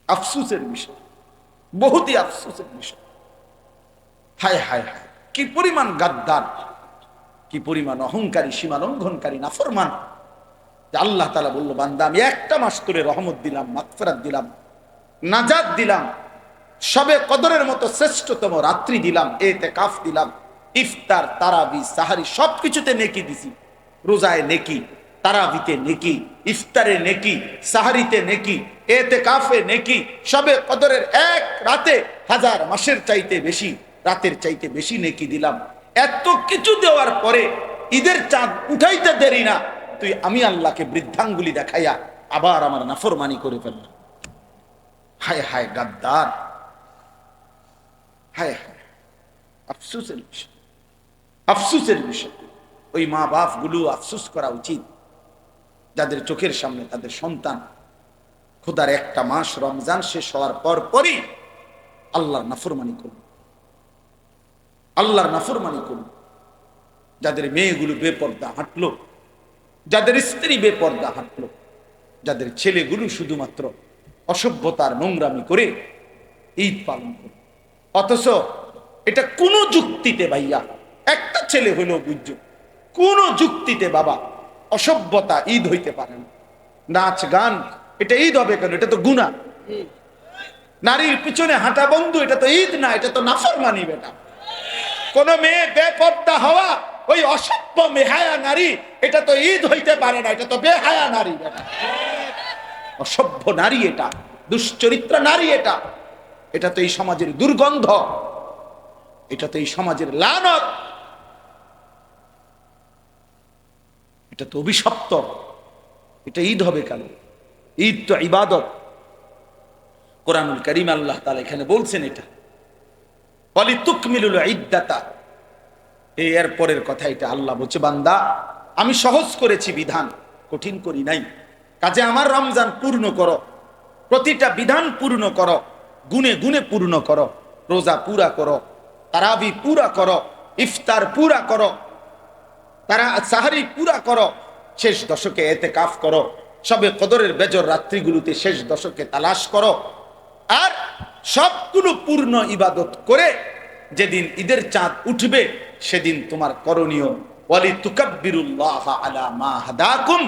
আফসোসের বিষয়, বহুতই আফসোসের বিষয়। হায় হায় হায়, কি পরিমাণ গাদ্দার, কি পরিমাণ অহংকারী, সীমা লঙ্ঘনকারী, নাফরমান। আল্লাহ তাআলা বলল, বান্দা আমি একটা মাস তোরে রহমত দিলাম, মাগফিরাত দিলাম, নাজাত দিলাম, সবে কদরের মতো শ্রেষ্ঠতম রাত্রি দিলাম, ইতিকাফ দিলাম, ইফতার, তারাবি, সাহারি সবকিছুতে নেকি দিছি। রোজায় নেকি, তারাবিতে নেকি, ইফতারে নেকি, সাহারিতে নেকি, ইতিকাফে নেকি, সবে কদরের এক রাতে 1000 মাসের চাইতে বেশি, রাতের চাইতে বেশি নেকি দিলাম। এত কিছু দেওয়ার পরে ঈদের চাঁদ উঠাইতে দেরি না, তুই আমি আল্লাহকে বৃদ্ধাঙ্গুলি দেখাইয়া আবার আমার নাফরমানি করে ফেললাম। হায় হায় গাদ্দার, হায় হায়, আফসোসের বিষয়, আফসোসের বিষয়। ওই মা বাপ গুলো আফসোস করা উচিত, যাদের চোখের সামনে তাদের সন্তান খোদার একটা মাস রমজান শেষ হওয়ার পর পরই আল্লাহর নাফরমানি করল, আল্লাহর নাফরমানি করল। যাদের মেয়েগুলো বেপর্দা হাঁটলো, যাদের স্ত্রী বেপর্দা হাঁটলো, যাদের ছেলেগুলো শুধুমাত্র অসভ্যতার নোংরামি করে ঈদ পালন করে। অথচ এটা কোনো যুক্তিতে ভাইয়া, একটা ছেলে হইলেও বুঝছো, কোন যুক্তিতে বাবা অসভ্যতা ঈদ হইতে পারে না। নাচ গান এটা ঈদ হবে কেন? এটা তো গুনাহ। নারীর পিছনে হাঁটা বন্ধু, এটা তো ঈদ না, এটা তো নাফরমানি। বেটা, কোন মেয়ে বেপর্দা হওয়া, ওই অসভ্য বেহায়া নারী, এটা তো ঈদ হইতে পারে না, এটা তো বেহায়া নারী। বেটা, অসভ্য নারী, এটা দুশ্চরিত্র নারী, এটা এটা তো এই সমাজের দুর্গন্ধ, এটা তো এই সমাজের লানত, এটা তো অভিশপ্ত। এটা ঈদ হবে কেন? ঈদ তো ইবাদত। কোরআনুল কারীম আল্লাহ তাআলা এখানে বলছেন এটা ওয়ালিতুকমিলুল ইদ্দাতা, এর পরের কথা এটা আল্লাহ বলছে, বান্দা আমি সহজ করেছি বিধান, কঠিন করি নাই। কাজে আমার রমজান পূর্ণ করো, প্রতিটা বিধান পূর্ণ করো, গুণে গুণে পূর্ণ করো, রোজা পুরা করো, তারাবি পুরা করো, ইফতার পুরা করো, তারা সাহারি পুরা করো, শেষ দশকে ইতিকাফ করো, সবে কদরের বেজর রাত্রিগুলোতে শেষ দশকে তালাশ করো। আর সবগুলো পূর্ণ ইবাদত করে যেদিন ঈদের চাঁদ উঠবে সেদিন তোমার করণীয় ওয়ালিতুকাব্বিরুল্লাহ আলা মা হাদাকুম,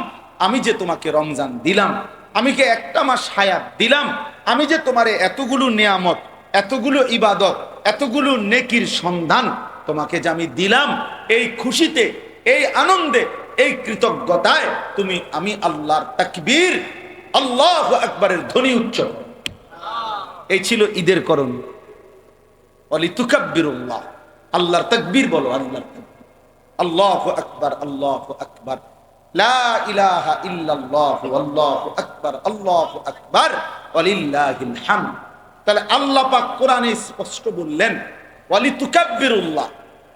আমি যে তোমাকে রমজান দিলাম, আমি যে একটা মাস হায়াত দিলাম, আমি যে তোমারে এতগুলো নিয়ামত, এতগুলো ইবাদত, এতগুলো নেকির সন্ধান তোমাকে যে আমি দিলাম, এই খুশিতে, এই আনন্দে, এই কৃতজ্ঞতায় তুমি আমি আল্লাহর তাকবীর, আল্লাহু আকবারের ধ্বনি উচ্চ। এই ছিল ঈদের করণ। ওয়ালিতুকাব্বিরুল্লাহ, আল্লাহর তাকবীর বলো, আল্লাহর তাকবীর, আল্লাহু আকবার, আল্লাহু আকবার, লা ইলাহা ইল্লাল্লাহু আল্লাহু আকবার, আল্লাহু আকবার ওয়ালিল্লাহিল হামদ। তাহলে আল্লাহ পাক কোরআনে স্পষ্ট বললেন ওয়ালিতুকাব্বিরুল্লাহ,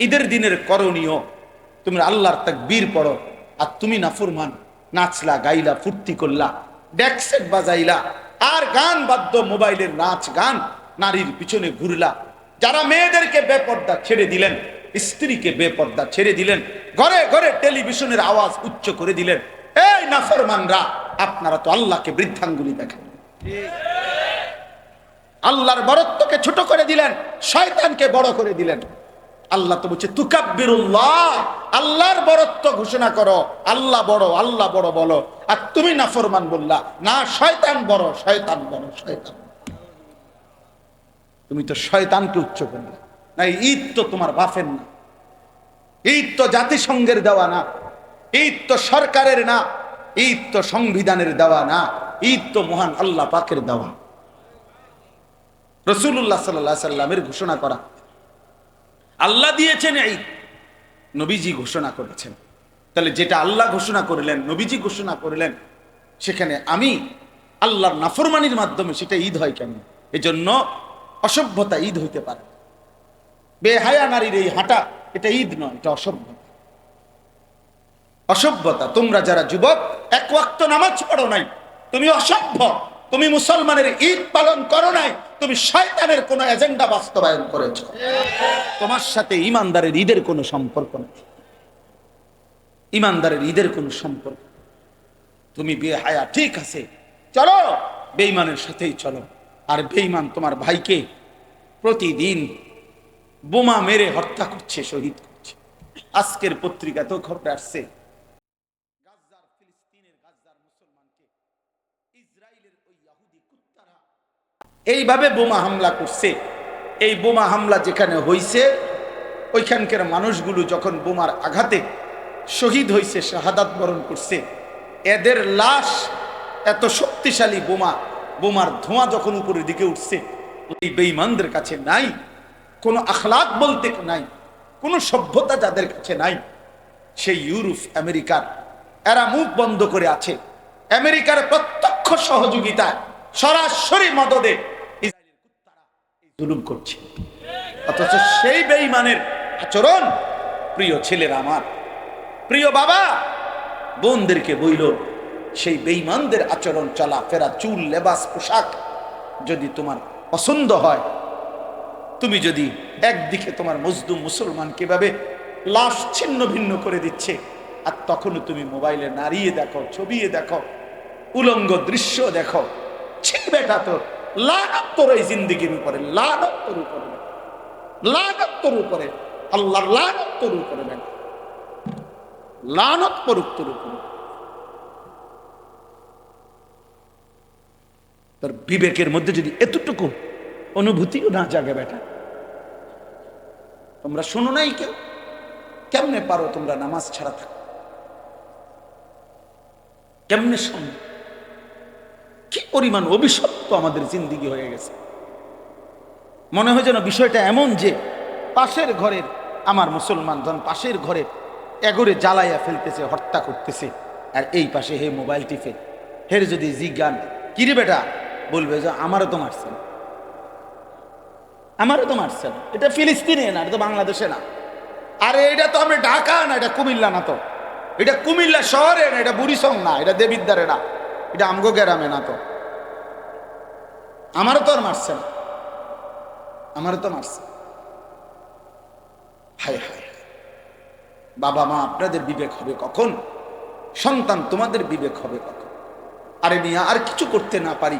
ঈদের দিনের করণীয় তুমি আল্লাহর তাকবীর পড়ো। আর তুমি নাফরমান, নাচলা, গাইলা, ফুর্তি করলা, ডেকসেট বাজাইলা, আর গান বাদ্য, মোবাইলের নাচ গান, নারীর পিছনে ঘুরলা, যারা মেয়েদেরকে বেপর্দা ছেড়ে দিলেন, স্ত্রীকে বেপর্দা ছেড়ে দিলেন, ঘরে ঘরে টেলিভিশনের আওয়াজ উচ্চ করে দিলেন, এই নাফরমানরা, আপনারা তো আল্লাহকে বৃদ্ধাঙ্গুলি দেখেন, আল্লাহর বরত্বকে ছোট করে দিলেন, শয়তানকে বড় করে দিলেন। আল্লাহ তো বলছে তুকাব্বিরুল্লাহ, আল্লাহর বরত্ব ঘোষণা করো, আল্লাহ বড়, আল্লাহ বড় বলো। আর তুমি নাফরমান বললা, না শয়তান বড়, শয়তান বড়, শয়তান। তুমি তো শয়তানকে উচ্চ করলে। না, ঈদ তো তোমার বাপের না, ঈদ তো জাতিসংঘের দেওয়া না, ঈদ তো সরকারের না, ঈদ তো সংবিধানের দেওয়া না, ঈদ তো মহান আল্লাহ পাকের দেওয়া। রাসূলুল্লাহ সাল্লাল্লাহু আলাইহি সাল্লামের ঘোষণা করা, আল্লাহ দিয়েছেন ঈদ, নবীজি ঘোষণা করেছেন। তাহলে যেটা আল্লাহ ঘোষণা করলেন, নবীজি ঘোষণা করলেন, সেখানে আমি আল্লাহর নাফরমানির মাধ্যমে সেটা ঈদ হয় কেন? এজন্য অসভ্যতা ঈদ হইতে পারে। বেহায়া নারীর এই হাঁটা, এটা ঈদ নয়, এটা অসভ্যতা। অসভ্যতা। তোমরা যারা যুবক এক ওয়াক্ত নামাজ পড়ো নাই, তুমি অসভ্য। তুমি মুসলমানের ঈদ পালন করো নাই, তুমি শয়তানের কোন এজেন্ডা বাস্তবায়ন করেছো। তোমার সাথে ইমানদারের ঈদের কোনো সম্পর্ক নেই, ইমানদারের ঈদের কোনো সম্পর্ক। তুমি বেহায়া, ঠিক আছে, চলো বেঈমানের সাথেই চলো, আর বেঈমান তোমার ভাইকে প্রতিদিন বোমা মেরে হত্যা করছে, শহীদ করছে। আজকের পত্রিকাতেও খবর আসছে, গাজার ফিলিস্তিনের গাজার মুসলমানকে ইসরায়েলের ওই ইহুদি কুত্তারা এইভাবে বোমা হামলা করছে। এই বোমা হামলা যেখানে হইছে, ওইখানকার মানুষগুলো যখন বোমার আঘাতে শহীদ হয়েছে, শাহাদাত বরণ করছে, এদের লাশ এত শক্তিশালী বোমার ধোঁয়া যখন উপরের দিকে উঠছে, ওই বেঈমানদের কাছে নাই কোনো আখলাক বলতে, নাই কোনো সভ্যতা যাদের কাছে নাই। সেই ইউরোপ আমেরিকার এরা মুখ বন্ধ করে আছে। আমেরিকার প্রত্যক্ষ সহযোগিতায়, সরাসরি মদদে ইসরায়েলের কুত্তারা জুলুম করছে। অথচ সেই বেঈমানের আচরণ, প্রিয় ছেলেরা, আমার প্রিয় বাবা বোনদেরকে বইল, সেই বেঈমানদের আচরণ, চলাফেরা, চুল, লেবাস, পোশাক যদি তোমার পছন্দ হয়, তুমি যদি একদিকে তোমার মজলুম মুসলমান কিভাবে লাশ ছিন্ন ভিন্ন করে দিচ্ছে, আর তখনও তুমি মোবাইলে নাড়িয়ে দেখো, ছবিয়ে দেখো, উলঙ্গ দৃশ্য দেখো, ছি বেটা, তোর লানত তোর এই জিন্দেগির উপরে, লানত তোর উপরে, লানত তোর উপরে, আল্লাহর লানত তোর উপরে, লানত পড়ুক তোর উপরে। তোর বিবেকের মধ্যে যদি এতটুকু অনুভূতিও না জাগে বেটা, তোমরা শোনো নাই কেউ, কেমনে পারো তোমরা নামাজ ছাড়া থাকো? কেমনে শোনো? কি পরিমাণ অভিশপ্ত আমাদের জিন্দিগি হয়ে গেছে। মনে হয় যেন বিষয়টা এমন যে পাশের ঘরের আমার মুসলমান জন পাশের ঘরে এগরে জ্বালাইয়া ফেলতেছে, হত্যা করতেছে, আর এই পাশে হে মোবাইল টিপে। হের যদি জিজ্ঞান কিরে বেটা, বলবে যে আমারও তো মারছে না, আমারও তো মারছে না, এটা ফিলিস্তিনে না, এটা তো বাংলাদেশে না, আরে এটা তো আমি ঢাকা না, এটা কুমিল্লা না, তো এটা কুমিল্লা শহরে না, এটা বুড়িসং না, এটা দেবিদ্বারে না, এটা আমগো গ্রামে না, তো আমারও তো আর মারছে না, আমারও তো মারছে। হায় হায়, বাবা মা আপনাদের বিবেক হবে কখন? সন্তান তোমাদের বিবেক হবে কখন? আরে মিয়া, আর কিছু করতে না পারি,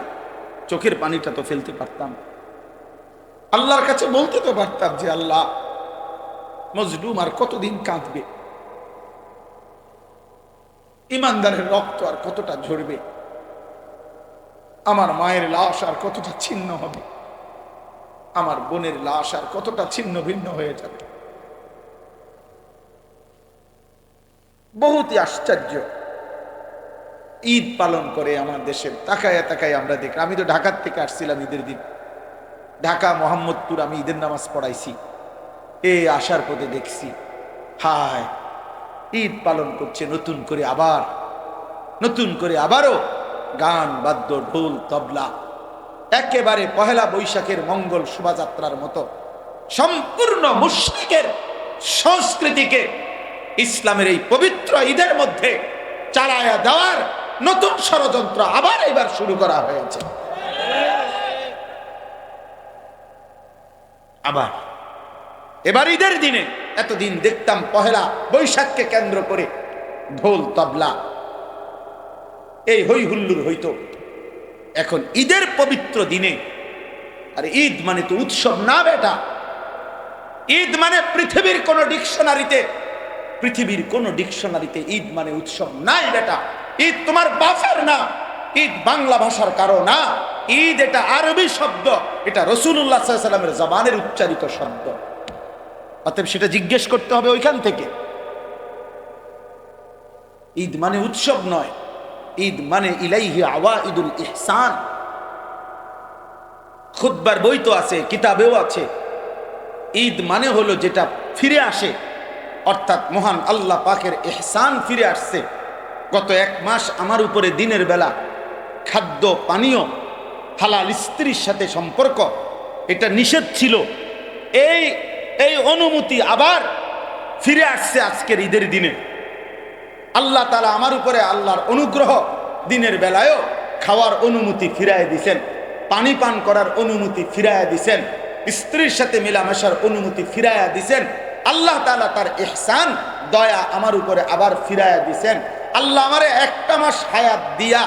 চোখের পানিটা তো ফেলতে পারতাম, আল্লাহর কাছে বলতে তো পারতাম যে আল্লাহ, মজলুম আর কতদিন কাঁদবে, ইমানদারের রক্ত আর কতটা ঝরবে, আমার মায়ের লাশ আর কতটা ছিন্ন হবে, আমার বোনের লাশ আর কতটা ছিন্ন ভিন্ন হয়ে যাবে। বহুতই আশ্চর্য। ঈদ পালন করে আমার দেশের, তাকায় তাকায় আমরা দেখি। আমি তো ঢাকার থেকে আসছিলাম ঈদের দিন, ঢাকা মোহাম্মদপুর আমি ঈদের নামাজ পড়াইছি, এই আসার পথে দেখছি হায়, ঈদ পালন করছে নতুন করে, আবার নতুন করে, আবারও গান বাদ্য, ঢোল তবলা, একেবারে পহেলা বৈশাখের মঙ্গল শোভাযাত্রার মতো সম্পূর্ণ মুশরিকের সংস্কৃতিকে ইসলামের এই পবিত্র ঈদের মধ্যে চালায়া দেওয়ার নতুন ষড়যন্ত্র আবার এবার শুরু করা হয়েছে। আবার এবার ঈদের দিনে, এতদিন দেখতাম পহেলা বৈশাখকে কেন্দ্র করে ঢোল তবলা এই হই হুল্লুর হইতো, এখন ঈদের পবিত্র দিনে, আর ঈদ মানে তো উৎসব না বেটা, ঈদ মানে পৃথিবীর কোন ডিকশনারিতে ঈদ মানে উৎসব নাই বেটা। ঈদ তোমার বাপের না, ঈদ বাংলা ভাষার কারো না, ঈদ এটা আরবি শব্দ, এটা রাসূলুল্লাহ সাল্লাল্লাহু আলাইহি ওয়াসাল্লামের জবানের উচ্চারিত শব্দ। অতএব সেটা জিজ্ঞেস করতে হবে ওইখান থেকে। ঈদ মানে উৎসব নয়, ঈদ মানে ইলাইহি আওয়াইদুল ইহসান। খুতবার বই তো আছে, কিতাবেও আছে, ঈদ মানে হলো যেটা ফিরে আসে, অর্থাৎ মহান আল্লাহ পাকের ইহসান ফিরে আসছে। গত এক মাস আমার উপরে দিনের বেলা খাদ্য পানীয়, হালাল স্ত্রীর সাথে সম্পর্ক, এটা নিষেধ ছিল, এই অনুমতি আবার ফিরে আসছে আজকের ঈদের দিনে। আল্লাহ তাআলা আমার উপরে আল্লাহর অনুগ্রহ, দিনের বেলায়ও খাওয়ার অনুমতি ফিরায় দিছেন, পানি পান করার অনুমতি ফিরায় দিছেন, স্ত্রীর সাথে মেলামেশার অনুমতি ফিরায়া দিছেন। আল্লাহ তাআলা তার ইহসান, দয়া আমার উপরে আবার ফিরায়া দিছেন। আল্লাহ আমারে একটা মাস হায়াত দিয়া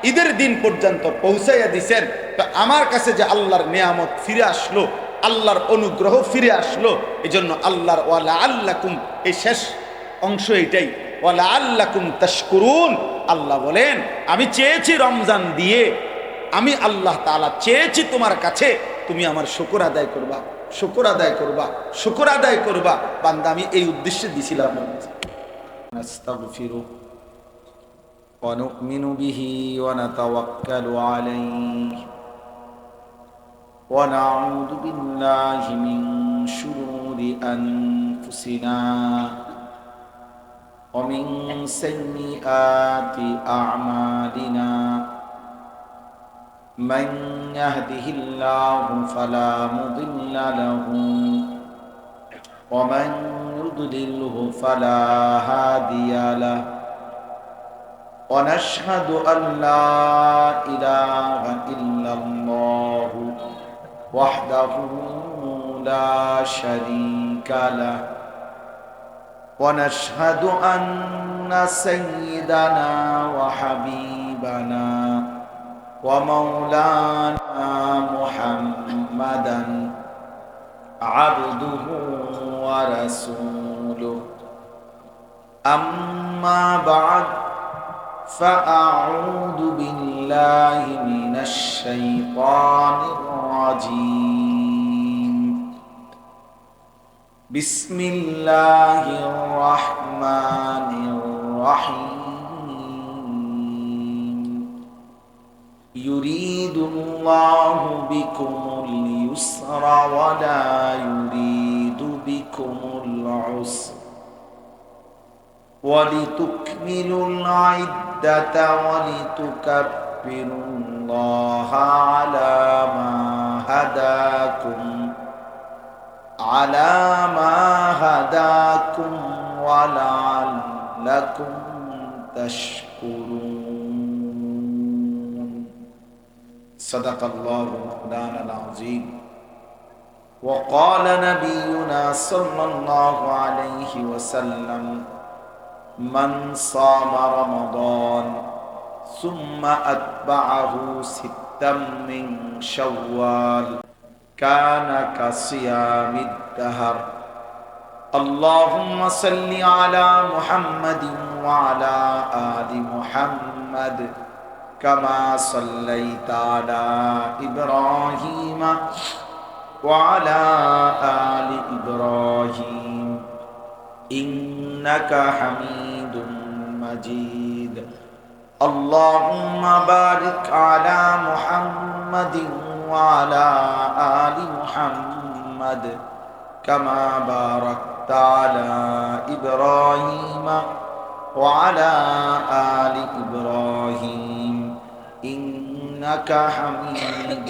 ঈদের দিন পর্যন্ত পৌঁছাইয়া দিছেন। তো তো আমার কাছে যে আল্লাহর নিয়ামত ফিরে আসলো, আল্লাহর অনুগ্রহ ফিরে আসলো, এই জন্য আল্লাহর ওয়ালা আল্লাকুম, এই শেষ অংশ এটাই, ওয়ালা আল্লাকুম তাশকুরুন। আল্লাহ বলেন আমি চেয়েছি রমজান দিয়ে, আমি আল্লাহ তাআলা চেয়েছি তোমার কাছে তুমি আমার শুকর আদায় করবা, শুকর আদায় করবা, শুকর আদায় করবা। বান্দা আমি এই উদ্দেশ্যে দিছিলাম। নাস্তাগফিরু ওয়া নু'মিনু বিহি ওয়া নাতাওয়াক্কালু আলাইহি ওয়া নাউযু বিল্লাহি মিন শুরুরি আনফুসিনা ওয়া মিন সাইয়্যাতি আ'মালিনা। من يهده الله فلا مضل له ومن يضلله فلا هادي له ونشهد أن لا إله إلا الله وحده لا شريك له ونشهد أن سيدنا وحبيبنا ومولانا محمدا عبده ورسوله أما بعد فأعوذ بالله من الشيطان الرجيم بسم الله الرحمن الرحيم يريد الله بكم اليسر ولا يريد بكم العسر ولتكملوا العدة ولتكبروا الله على ما هداكم ولعلكم تشكرون صدق الله مولانا العظيم وقال نبينا صلى الله عليه وسلم من صام رمضان ثم أتبعه ستا من شوال كان كصيام الدهر اللهم صل على محمد وعلى آل محمد كما صليت على إبراهيم وعلى آل إبراهيم إنك حميد مجيد اللهم بارك على محمد وعلى آل محمد كما باركت على إبراهيم وعلى آل إبراهيم إنك حميد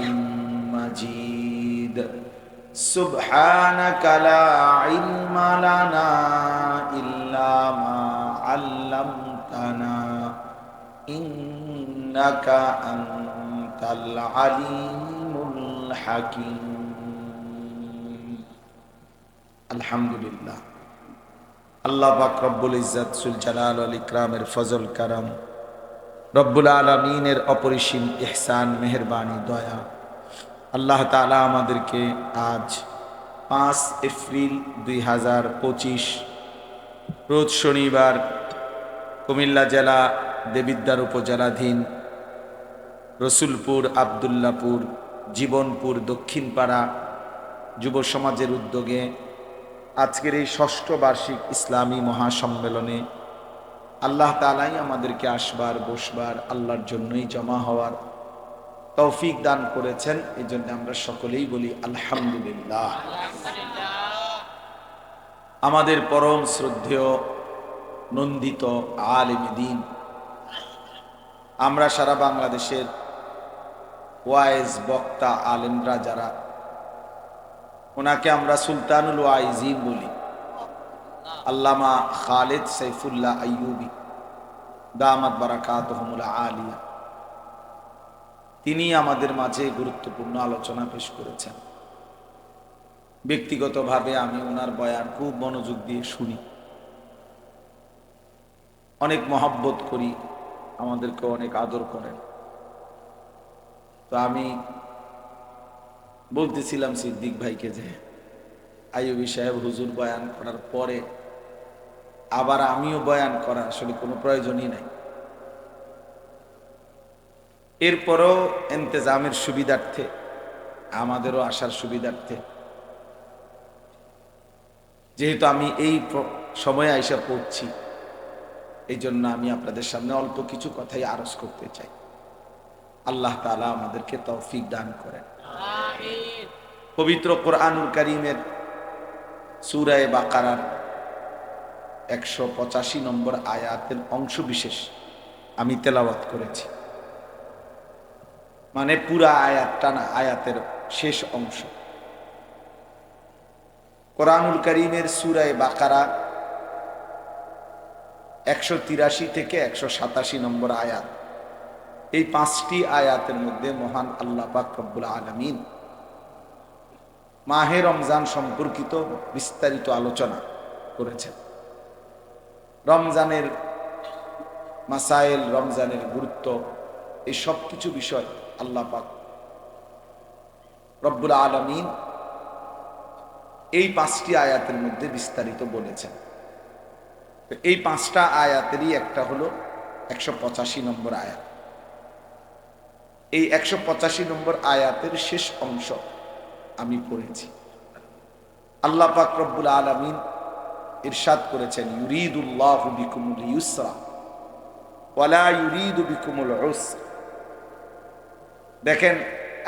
مجيد سبحانك لا علم لنا إلا ما علمتنا إنك أنت العليم الحكيم الحمد لله আল্লাহ পাক রব্বুল ইজ্জত সুল জালাল ওয়াল ইকরামের ফজল কারাম, রব্বুল আলামিনের অপরিসীম ইহসান মেহেরবানি দয়া, আল্লাহ তাআলা আমাদেরকে আজ 5 এপ্রিল 2025 রোজ শনিবার কুমিল্লা জেলা দেবিদ্বার উপজেলাধীন রসুলপুর আব্দুল্লাপুর জীবনপুর দক্ষিণপাড়া যুব সমাজের উদ্যোগে আজকের এই 6ষ্ঠ বার্ষিক ইসলামী মহাসম্মেলনে আল্লাহ তাআলাই আমাদেরকে আসবার বসবার আল্লাহর জন্যই জমা হওয়ার তৌফিক দান করেছেন। এই জন্য আমরা সকলেই বলি আলহামদুলিল্লাহ। আমাদের পরম শ্রদ্ধেয় নন্দিত আলেমে দ্বীন, আমরা সারা বাংলাদেশের ওয়াইজ বক্তা আলেমরা যারা, ওনাকে আমরা সুলতানুল ওয়াইজিন বলি, আল্লামা খালেদ সাইফুল্লাহ আইয়ুবী দামাত বারাকাতুহুমুল আলিয়া, তিনি আমাদের মাঝে গুরুত্বপূর্ণ আলোচনা পেশ করেছেন। ব্যক্তিগতভাবে আমি ওনার বয়ান খুব মনোযোগ দিয়ে শুনি, অনেক মহব্বত করি, আমাদেরকে অনেক আদর করেন। তো আমি বলতেছিলাম সিদ্দিক ভাইকে যে আইয়ুবী সাহেব হুজুর বয়ান করার পরে আবার আমিও বয়ান করার আসলে কোনো প্রয়োজনই নাই। এরপরও ইন্তেজামের সুবিধার্থে, আমাদেরও আসার সুবিধার্থে, যেহেতু আমি এই সময়ে আইসা পড়ছি, এই জন্য আমি আপনাদের সামনে অল্প কিছু কথাই আরজ করতে চাই। আল্লাহ তাআলা আমাদেরকে তৌফিক দান করেন। আমিন। পবিত্র কোরআনুল কারীমের সূরা বাকারার 185 নম্বর আয়াতের অংশ বিশেষ আমি তেলাওয়াত করেছি, মানে পুরা আয়াতটা না, আয়াতের শেষ অংশ। কোরআনুল কারীমের সূরা বাকারা 183 থেকে 187 নম্বর আয়াত, এই 5টি আয়াতের মধ্যে মহান আল্লাহ পাক রব্বুল আলামিন মাহে রমজান সম্পর্কিত বিস্তারিত আলোচনা করেছেন। রমজানের মাসাইল, রমজানের গুরুত্ব, এই সব কিছু বিষয় আল্লাহ পাক রব্বুল আলামিন এই 5টি আয়াতের মধ্যে বিস্তারিত বলেছেন। এই 5টা আয়াতেরই একটা হলো 185 নম্বর আয়াত। এই 185 নম্বর আয়াতের শেষ অংশ আমি পড়েছি। আল্লাহ পাক রব্বুল আলামিন ইরশাদ করেছেন, ইউরিদুল্লাহু বিকুমুল ইউসরা ওয়ালা ইউরিদু বিকুমুল উসর। দেখেন,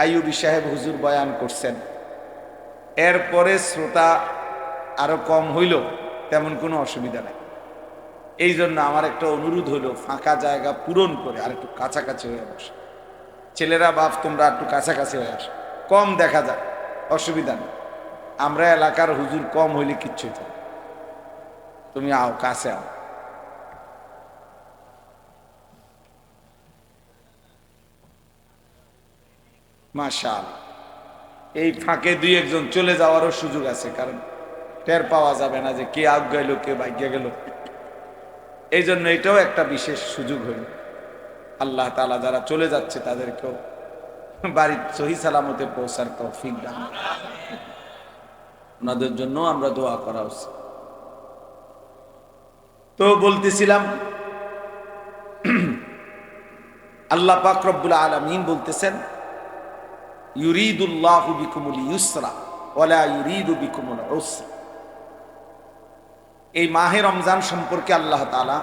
আইয়ুবী সাহেব হুজুর বয়ান করছেন, এরপরে শ্রোতা আরো কম হইল, তেমন কোনো অসুবিধা নাই। এই জন্য আমার একটা অনুরোধ হলো, ফাঁকা জায়গা পূরণ করে আর একটু কাছাকাছি হয়ে বসে। ছেলেরা বাপ, তোমরা একটু কাছাকাছি হয়ে আসো, কম দেখা যায়, অসুবিধা নেই। আমরা এলাকার হুজুর কম হইলে কিচ্ছু হইতো না। তুমি আও, কাছে আও। মাশাআল্লাহ। এই ফাঁকে 2-1 চলে যাওয়ারও সুযোগ আছে, কারণ টের পাওয়া যাবে না যে কে আজ্ঞা গেল, কে ভাগ্যে গেল। এই জন্য এটাও একটা বিশেষ সুযোগ হইল। আল্লাহ তাআলা যারা চলে যাচ্ছে তাদেরকেও বাড়ি সহি সালামতে পৌঁছার তৌফিক দান। ওনাদের জন্য আমরা দোয়া করা উচিত। তো বলতেছিলাম, আল্লাহ পাক রব্বুল আলামিন বলতেছেন, ইউরিদুল্লাহু বিকুমুল ইউসরা ওয়ালা ইউরিদু বিকুমুল উসরা। এই মাহে রমজান সম্পর্কে আল্লাহ তাআলা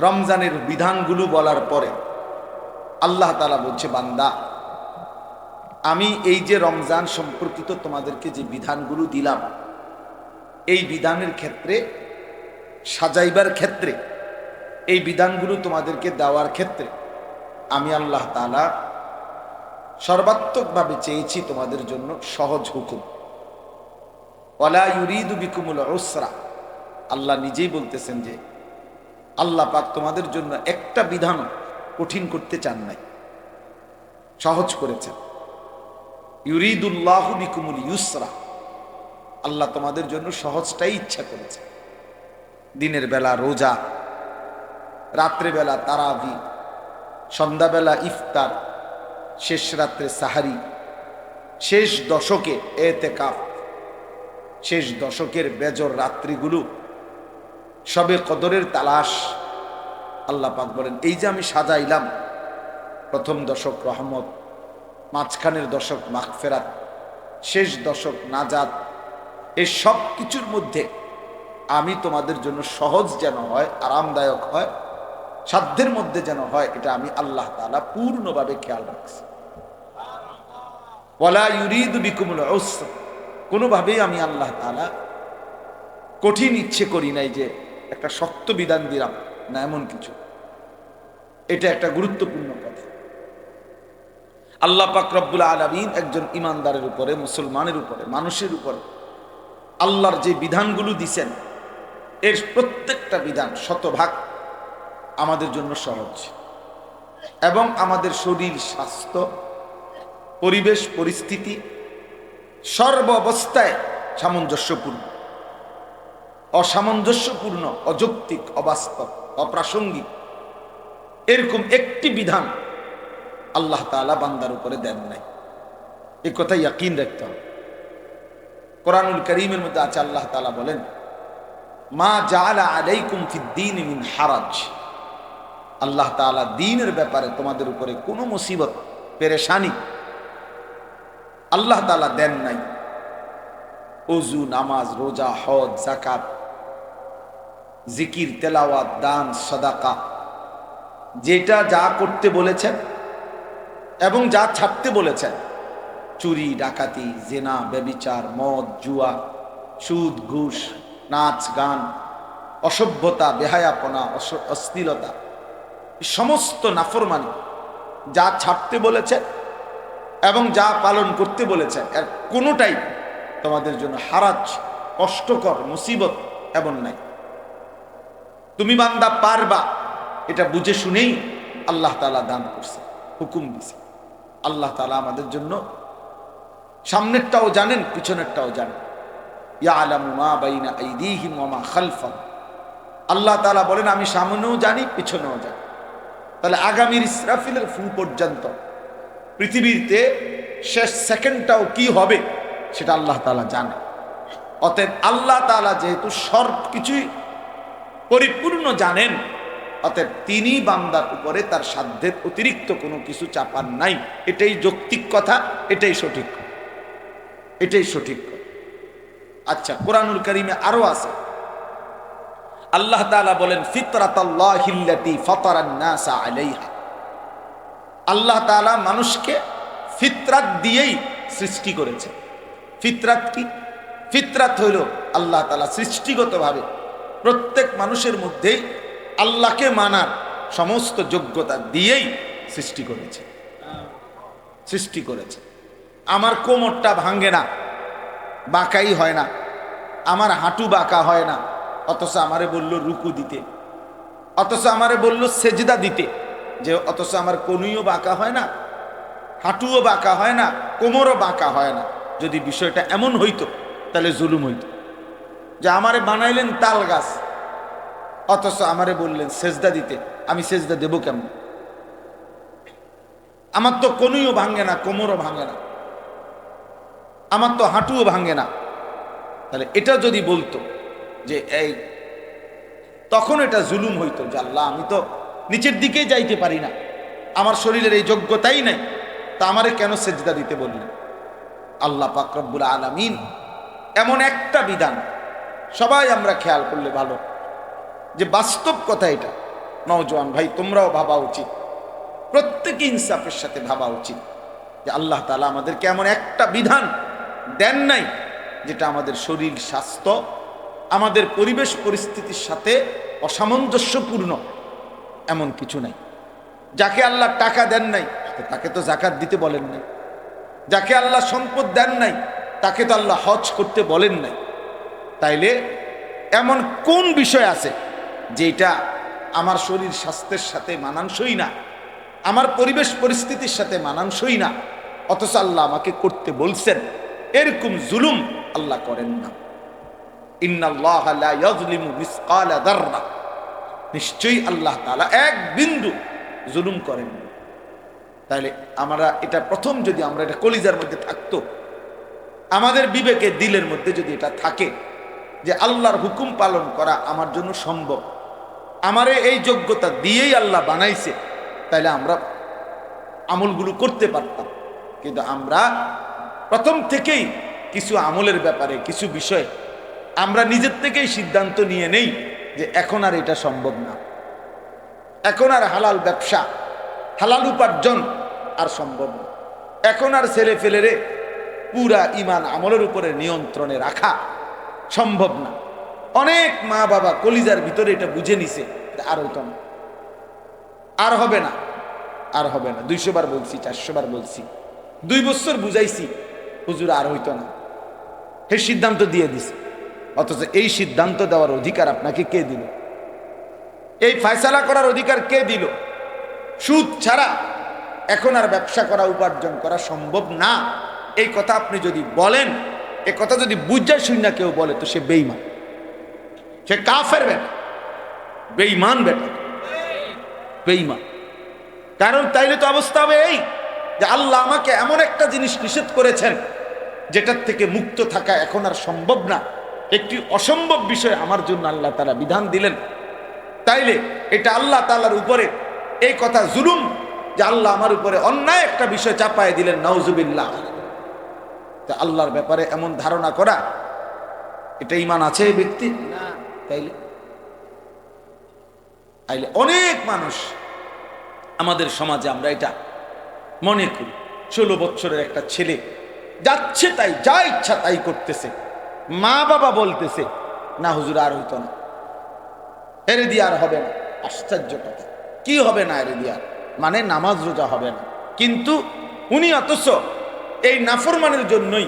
রমজানের বিধানগুলো বলার পরে আল্লাহ তাআলা বলছে, বান্দা, আমি এই যে রমজান সম্পর্কিত তোমাদেরকে যে বিধানগুলো দিলাম, এই বিধানের ক্ষেত্রে, সাজাইবার ক্ষেত্রে, এই বিধানগুলো তোমাদেরকে দেওয়ার ক্ষেত্রে আমি আল্লাহ তাআলা সর্বাত্মকভাবে চেয়েছি তোমাদের জন্য সহজ হুকুম। ওয়ালা ইউরিদু বিকুমুল উসরা। আল্লাহ নিজেই বলতেছেন যে আল্লাহ পাক তোমাদের জন্য একটা বিধান কঠিন করতে চান নাই, সহজ করেছেন। ইউরিদুল্লাহু বিকুমুল ইউসরা। আল্লাহ তোমাদের জন্য সহজটাই ইচ্ছা করেছে। দিনের বেলা রোজা, রাত্রে বেলা তারাবি, সন্ধ্যাবেলা ইফতার, শেষ রাত্রে সাহারি, শেষ দশকে এতেকাফ, শেষ দশকের বেজর রাত্রিগুলো, সবে কদরের তালাশ। আল্লাহ পাক বলেন, এই যে আমি সাজাইলাম, প্রথম দশক রহমত, মাঝখানের দশক মাগফিরাত, শেষ দশক নাজাত, এই সব কিছুর মধ্যে আমি তোমাদের জন্য সহজ যেন হয়, আরামদায়ক হয়, সাধ্যের মধ্যে যেন হয়, এটা আমি আল্লাহ তাআলা পূর্ণভাবে খেয়াল রাখছি। ওয়ালা ইউরিদু বিকুমুল উসর। কোনোভাবেই আমি আল্লাহ তাআলা কঠিন ইচ্ছে করি নাই যে একটা শক্ত বিধান দিলাম, না, এমন কিছু। এটা একটা গুরুত্বপূর্ণ কথা। আল্লাহ পাক রব্বুল আলামিন একজন ইমানদারের উপরে, মুসলমানের উপরে, মানুষের উপরে আল্লাহর যে বিধানগুলো দিছেন, এর প্রত্যেকটা বিধান শতভাগ আমাদের জন্য সহজ এবং আমাদের শরীর, স্বাস্থ্য, পরিবেশ, পরিস্থিতি সর্ব অবস্থায় সামঞ্জস্যপূর্ণ। অসামঞ্জস্যপূর্ণ, অযৌক্তিক, অবাস্তব, অপ্রাসঙ্গিক এরকম একটি বিধান আল্লাহ তাআলা বান্দার উপরে দেন নাই। এই কথা ইয়াকিন রাখতে হবে। কোরআনুল কারীমের মধ্যে আছে, আল্লাহ তাআলা বলেন, মা জাআলা আলাইকুম ফিদ্দীন মিন হারাজ। আল্লাহ তাআলা দ্বীনের ব্যাপারে তোমাদের উপরে কোনো মুসিবত পেরেশানি আল্লাহ তাআলা দেন নাই। ওযু, নামাজ, রোজা, হজ, যাকাত, জিকির, তেলাওয়াত, দান, সাদাকা, যেটা যা করতে বলেছেন এবং যা ছাড়তে বলেছেন, চুরি, ডাকাতি, জেনা, ব্যভিচার, মদ, জুয়া, সুদ, ঘুষ, নাচ, গান, অসভ্যতা, বেহায়াপনা, অশ্লীলতা, সমস্ত নাফরমানি, যা ছাড়তে বলেছেন এবং যা পালন করতে বলেছেন, এর কোনোটাই তোমাদের জন্য হারাজ, কষ্টকর, মুসিবত এমন নাই। তুমি বান্দা পারবা, এটা বুঝে শুনেই আল্লাহ তাআলা দান করছে, হুকুম দিছে। আল্লাহ তাআলা আমাদের জন্য সামনেরটাও জানেন, পিছনেরটাও জানেন। ইয়ালামু মা বাইনা আইদিহিম ওয়া মা খালফাহুম। আল্লাহ তাআলা বলেন, আমি সামনেও জানি, পিছনেও জানি। তাহলে আগামীর ইসরাফিলের ফু পর্যন্ত পৃথিবীতে শেষ সেকেন্ডটাও কি হবে সেটা আল্লাহ তাআলা জানে। অতএব আল্লাহ তাআলা যেহেতু সব কিছুই পরিপূর্ণ জানেন, অতএব তিনি বান্দার উপরে তার সাধ্যের অতিরিক্ত কোনো কিছু চাপান নাই। এটাই যৌক্তিক কথা, এটাই সঠিক কথা, এটাই সঠিক কথা। আচ্ছা, কোরআনুল কারীমে আরো আছে, আল্লাহ তাআলা বলেন, ফিতরাতাল্লাহিল্লাতী ফাতারান নাসা আলাইহা। আল্লাহ তাআলা মানুষকে ফিতরাত দিয়েই সৃষ্টি করেছে। ফিতরাত কি? ফিতরাত হইল আল্লাহ তাআলা সৃষ্টিগতভাবে প্রত্যেক মানুষের মধ্যেই আল্লাহকে মানার সমস্ত যোগ্যতা দিয়েই সৃষ্টি করেছে, সৃষ্টি করেছে। আমার কোমরটা ভাঙে না, বাঁকাই হয় না, আমার হাঁটু বাঁকা হয় না, অথচ আমারে বলল রুকু দিতে, অথচ আমারে বলল সেজদা দিতে, যে অথচ আমার কনুইও বাঁকা হয় না, হাঁটুও বাঁকা হয় না, কোমরও বাঁকা হয় না। যদি বিষয়টা এমন হইতো তাহলে জুলুম হইতো, যে আমারে বানাইলেন তাল গাছ, অথচ আমারে বললেন সেজদা দিতে, আমি সেজদা দেব কেমন? আমার তো কনুইও ভাঙে না, কোমরও ভাঙে না, আমার তো হাঁটুও ভাঙে না। তাহলে এটা যদি বলতো যে এই, তখন এটা জুলুম হইতো, যে আল্লাহ আমি তো নিচের দিকে যাইতে পারি না, আমার শরীরের এই যোগ্যতাই নাই, তা আমারে কেন সেজদা দিতে বললেন? আল্লাহ পাক রব্বুল আলামিন এমন একটা বিধান, সবাই আমরা খেয়াল করলে ভালো, যে বাস্তব কথা এটা, নওজোয়ান ভাই তোমরাও ভাবা উচিত, প্রত্যেকে ইনসাফের সাথে ভাবা উচিত, যে আল্লাহ তাআলা আমাদেরকে এমন একটা বিধান দেন নাই যেটা আমাদের শরীর স্বাস্থ্য, আমাদের পরিবেশ পরিস্থিতির সাথে অসামঞ্জস্যপূর্ণ, এমন কিছু নাই। যাকে আল্লাহ টাকা দেন নাই তাকে তো যাকাত দিতে বলেন নাই, যাকে আল্লাহ সম্পদ দেন নাই তাকে তো আল্লাহ হজ করতে বলেন নাই। তাইলে এমন কোন বিষয় আছে যেটা আমার শরীর স্বাস্থ্যের সাথে মানানসই না, আমার পরিবেশ পরিস্থিতির সাথে মানানসই না, অথচ আল্লাহ আমাকে করতে বলছেন? এরকম জুলুম আল্লাহ করেন না। ইন্নাল্লাহা লা ইয়াযলিমু মিসকালা যাররা, নিশ্চয়ই আল্লাহ তাআলা এক বিন্দু জুলুম করেন না। তাহলে আমরা এটা প্রথম, যদি আমরা এটা কলিজার মধ্যে থাকতো, আমাদের বিবেকে দিলের মধ্যে যদি এটা থাকে যে আল্লাহর হুকুম পালন করা আমার জন্য সম্ভব, আমারে এই যোগ্যতা দিয়েই আল্লাহ বানাইছে, তাহলে আমরা আমলগুলো করতে পারতাম। কিন্তু আমরা প্রথম থেকেই কিছু আমলের ব্যাপারে, কিছু বিষয় আমরা নিজের থেকেই সিদ্ধান্ত নিয়ে নেই যে এখন আর এটা সম্ভব না, এখন আর হালাল ব্যবসা, হালাল উপার্জন আর সম্ভব না, এখন আর ছেলে ফেলেরে পুরা ইমান আমলের উপরে নিয়ন্ত্রণে রাখা সম্ভব না। অনেক মা বাবা কলিজার ভিতরে এটা বুঝে নিছে, আর হইতো না, আর হবে না, আর হবে না। 200 বার বলছি, 400 বার বলছি, 2 বছর বুঝাইছি, হুজুর আর হইতো না, হে সিদ্ধান্ত দিয়ে দিছে। অথচ এই সিদ্ধান্ত দেওয়ার অধিকার আপনাকে কে দিল? এই ফয়সালা করার অধিকার কে দিল? সুদ ছাড়া এখন আর ব্যবসা করা, উপার্জন করা সম্ভব না, এই কথা আপনি যদি বলেন, এই কথা যদি বুঝা শুনে কেউ বলে, তো সে বেঈমান, সে কাফের বেটা, বেঈমান বেটা, বেঈমান। কারণ তাইলে তো অবস্থা হবে এই যে আল্লাহ আমাকে এমন একটা জিনিস নিষেধ করেছেন যেটার থেকে মুক্ত থাকা এখন আর সম্ভব না, একটি অসম্ভব বিষয় আমার জন্য আল্লাহ তাআলা বিধান দিলেন, তাইলে এটা আল্লাহ তাআলার উপরে এই কথা জুলুম যে আল্লাহ আমার উপরে অন্যায় একটা বিষয় চাপায় দিলেন, নাউজুবিল্লাহ। তা আল্লাহর ব্যাপারে এমন ধারণা করা, এটা ঈমান আছে এই ব্যক্তির না? তাইলে অনেক মানুষ আমাদের সমাজে আমরা এটা মনে করি, 16 বছরের একটা ছেলে যাচ্ছে তাই, যা ইচ্ছা তাই করতেছে, মা বাবা বলতেছে না হুজুর আর হইতো না, এরে দিয়ে আর হবে না। আশ্চর্য কথা, কি হবে না এরে দিয়ে? মানে নামাজ রোজা হবে না, কিন্তু উনি অথচ এই নাফরমানের জন্যই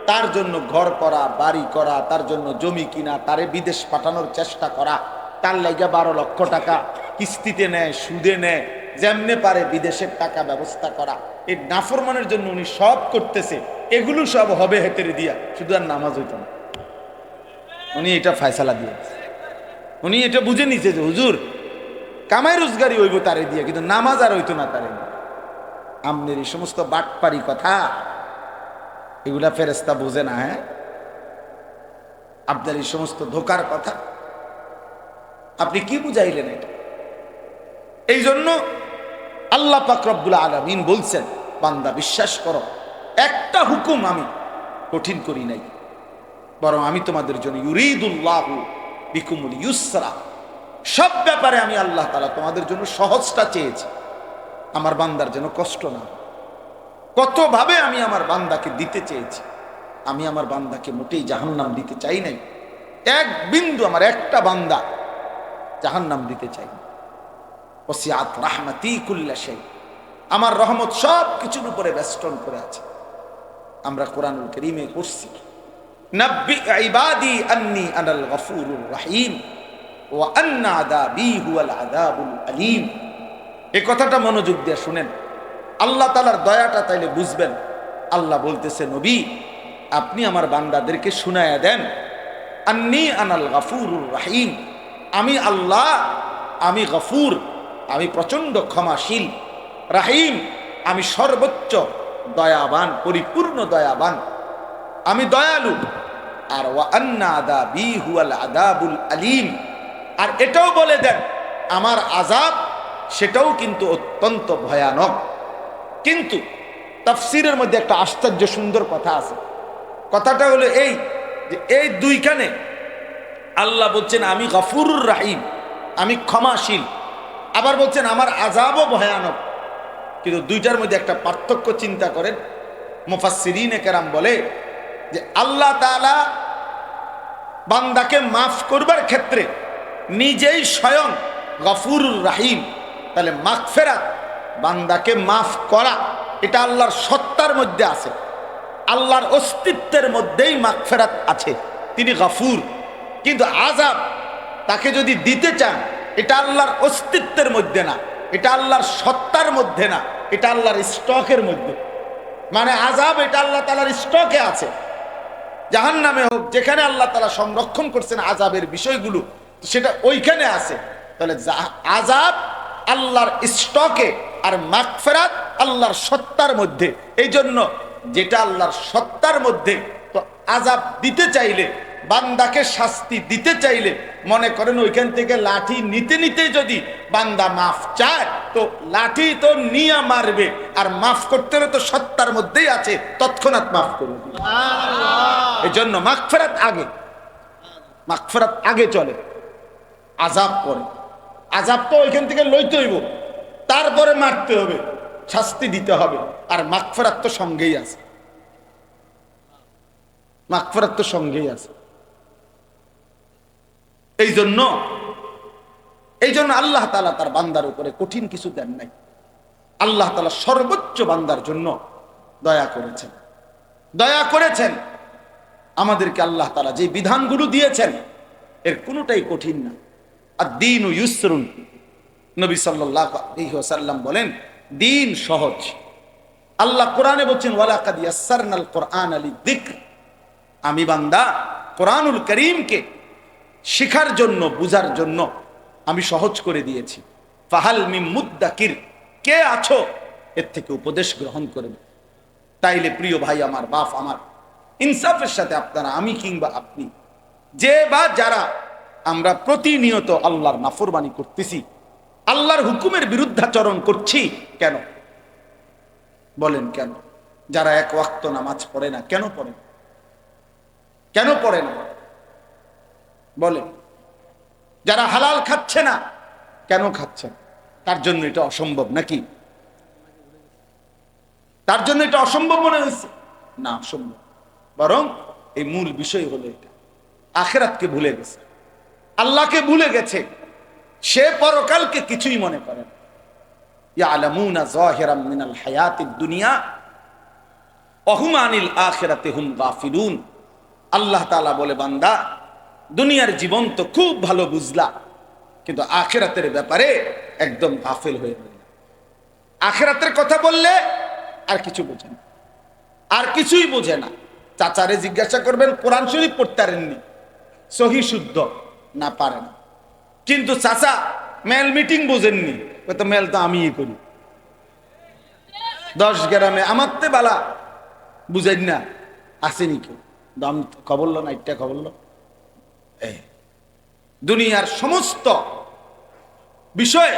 তার জন্য ঘর করা, বাড়ি করা, তার জন্য জমি কিনা, তারে বিদেশ পাঠানোর চেষ্টা করা, তার লাইগা 12 লক্ষ টাকা কিস্তিতে নেয়, সুদে নেয়, যেমনে পারে বিদেশের টাকা ব্যবস্থা করা, এই নাফরমানের জন্য উনি সব করতেছে। এগুলো সব হবে হেতেরে দিয়া, শুধু আর নামাজ হইত না। উনি এটা ফয়সালা দিয়েছে, উনি এটা বুঝে নিছে যে হুজুর কামাই রোজগারি হইব তারে দিয়ে, কিন্তু নামাজ আর হইতো না তারে দিয়ে। আমনের এই সমস্ত বাটপারি কথা এগুলা ফেরেশতা বোঝে না। হ্যাঁ, আপনার এই সমস্ত ধোকার কথা আপনি কি বুঝাইলেন? এটা এই জন্য আল্লাহ পাক রব্বুল আলামিন বলছেন, বান্দা বিশ্বাস করো, একটা হুকুম আমি কঠিন করি নাই, বরং আমি তোমাদের জন্য ইউরিদুল্লাহু বিকুমুল ইউসরা, সব ব্যাপারে আমি আল্লাহ তাআলা তোমাদের জন্য সহজটা চেয়েছি, আমার বান্দার যেন কষ্ট না। কতভাবে আমি আমার বান্দাকে দিতে চেয়েছি, আমি আমার বান্দাকে মোটেই জাহান্নাম দিতে চাই নাই, এক বিন্দু আমার একটা বান্দা জাহান্নাম দিতে চাই না। ওয়াসিআত রাহমাতি কুল্লা শাই, আমার রহমত সব কিছুর উপরে বেষ্টন করে আছে। আমরা কোরআনুল কারীমে পড়ছি, নাব্বি ইবাদি আন্নী আনাল গফুরুর রহিম ওয়া আন্না আযাবি হুয়াল আযাবুল আলীম। এই কথাটা মনোযোগ দিয়ে শুনেন, আল্লাহ তাআলার দয়াটা তাইলে বুঝবেন। আল্লাহ বলতেছে, নবী আপনি আমার বান্দাদেরকে শুনায়া দেন, আন্নী আনাল গফুরুর রহিম, আমি আল্লাহ, আমি গফুর, আমি প্রচন্ড ক্ষমাশীল, রাহিম, আমি সর্বোচ্চ দয়াবান, পরিপূর্ণ দয়াবান, আমি দয়ালু। আর ওয়া আন্না আযাবি হুয়াল আযাবুল আলীম, আর এটাও বলে দেন আমার আযাব সেটাও কিন্তু অত্যন্ত ভয়ানক। কিন্তু তাফসীরের মধ্যে একটা আশ্চর্য সুন্দর কথা আছে। কথাটা হলো এই যে এই দুইখানে আল্লাহ বলছেন আমি গফুরুর রাহিম, আমি ক্ষমাশীল, আবার বলছেন আমার আযাবও ভয়ানক। কিন্তু দুইটার মধ্যে একটা পার্থক্য চিন্তা করেন। মুফাসসিরিনে কেরাম বলে যে আল্লাহ তাআলা বান্দাকে মাফ করবার ক্ষেত্রে নিজেই স্বয়ং গফুরুর রাহিম, তাহলে মাগফিরাত, বান্দাকে মাফ করা, এটা আল্লাহর সত্তার মধ্যে আছে, আল্লাহর অস্তিত্বের মধ্যেই মাগফিরাত আছে, তিনি গফুর। কিন্তু আযাব তাকে যদি দিতে চান, এটা আল্লাহর অস্তিত্বের মধ্যে না, এটা আল্লাহর সত্তার মধ্যে না, এটা আল্লাহর স্টকের মধ্যে। মানে আযাব এটা আল্লাহ তাআলার স্টকে আছে, জাহান্নামে হোক, যেখানে আল্লাহ তাআলা সংরক্ষণ করছেন আযাবের বিষয়গুলো, সেটা ওইখানে আছে। তাহলে আযাব আল্লাহর স্টকে, আর মাগফিরাত আল্লাহর সত্তার মধ্যে। এই জন্য যেটা আল্লাহর সত্তার মধ্যে, তো আযাব দিতে চাইলে, বান্দাকে শাস্তি দিতে চাইলে, মনে করেন ওইখান থেকে লাঠি নিতে নিতে যদি বান্দা মাফ চায়, তো লাঠি তো নিয়ে মারবে, আর মাফ করতে হলে তো সত্তার মধ্যেই আছে, তৎক্ষণাৎ মাফ করবে। এই জন্য মাগফিরাত আগে, মাগফিরাত আগে চলে, আযাব পরে। আযাব তো ওইখান থেকে লইতে হইব, তারপরে মারতে হবে, শাস্তি দিতে হবে, আর মাগফিরাত তো সঙ্গেই আছে, মাগফিরাত তো সঙ্গেই আছে। এই জন্য আল্লাহ তাআলা তার বান্দার উপরে কঠিন কিছু দেন নাই। আল্লাহ তাআলা সর্বোচ্চ বান্দার জন্য দয়া করেছেন, দয়া করেছেন। আমাদেরকে আল্লাহ তাআলা যে বিধানগুলো দিয়েছেন এর কোনোটাই কঠিন না। আদ-দীনু ইউসরুন, নবী সাল্লাল্লাহু আলাইহি ওয়াসাল্লাম বলেন দিন সহজ। আল্লাহ কোরআনে বলছেন ওয়ালাকাদ ইয়াসসারনাল কুরআনা লিযিকর, আমি বান্দা কোরআনুল কারীমকে শিখার জন্য, বুঝার জন্য আমি সহজ করে দিয়েছি। ফাহাল মিন মুদ্দাকির, কে আছো এর থেকে উপদেশ গ্রহণ করবে। তাইলে প্রিয় ভাই আমার, বাপ আমার, ইনসাফের সাথে আপনারা, আমি কিংবা আপনি, যে বা যারা আমরা প্রতিনিয়ত আল্লাহর নাফরমানি করতেছি, আল্লাহর হুকুমের বিরুদ্ধাচরণ করছি, কেন বলেন? কেন? যারা এক ওয়াক্ত নামাজ পড়ে না, কেন পড়ে না? কেন পড়ে না বলেন? যারা হালাল খাচ্ছে না, কেন খাচ্ছে না? তার জন্য এটা অসম্ভব নাকি? তার জন্য এটা অসম্ভব মনে হয়েছে? না, অসম্ভব। বরং এই মূল বিষয় হলো এটা, আখিরাতকে ভুলে গেছে, আল্লাহকে ভুলে গেছে, সে পরকালকে কিছুই মনে করে না। ইয়ালামুনা যাহিরাম মিনাল হায়াতিদ দুনিয়া ওয়া হুম আনিল আখিরাতি হুম গাফিলুন। আল্লাহ তাআলা বলে, বান্দা, দুনিয়ার জীবন তো খুব ভালো বুঝলা, কিন্তু আখিরাতের ব্যাপারে একদম গাফিল হয়ে রইল। আখিরাতের কথা বললে আর কিছু বোঝে না, আর কিছুই বোঝে না। চাচারে জিজ্ঞাসা করবেন, কোরআন শরীফ পড়তে পারেননি, সহি শুদ্ধ না, পারে না। কিন্তু চাচা মেল মিটিং বোঝেননি, তো মেল তো আমিই করি 10 গ্রামে, আমার তে বালা বুঝেন না, আসেনি কেউ, দাম খবর লো না, এটা খবর লো। দুনিয়ার সমস্ত বিষয়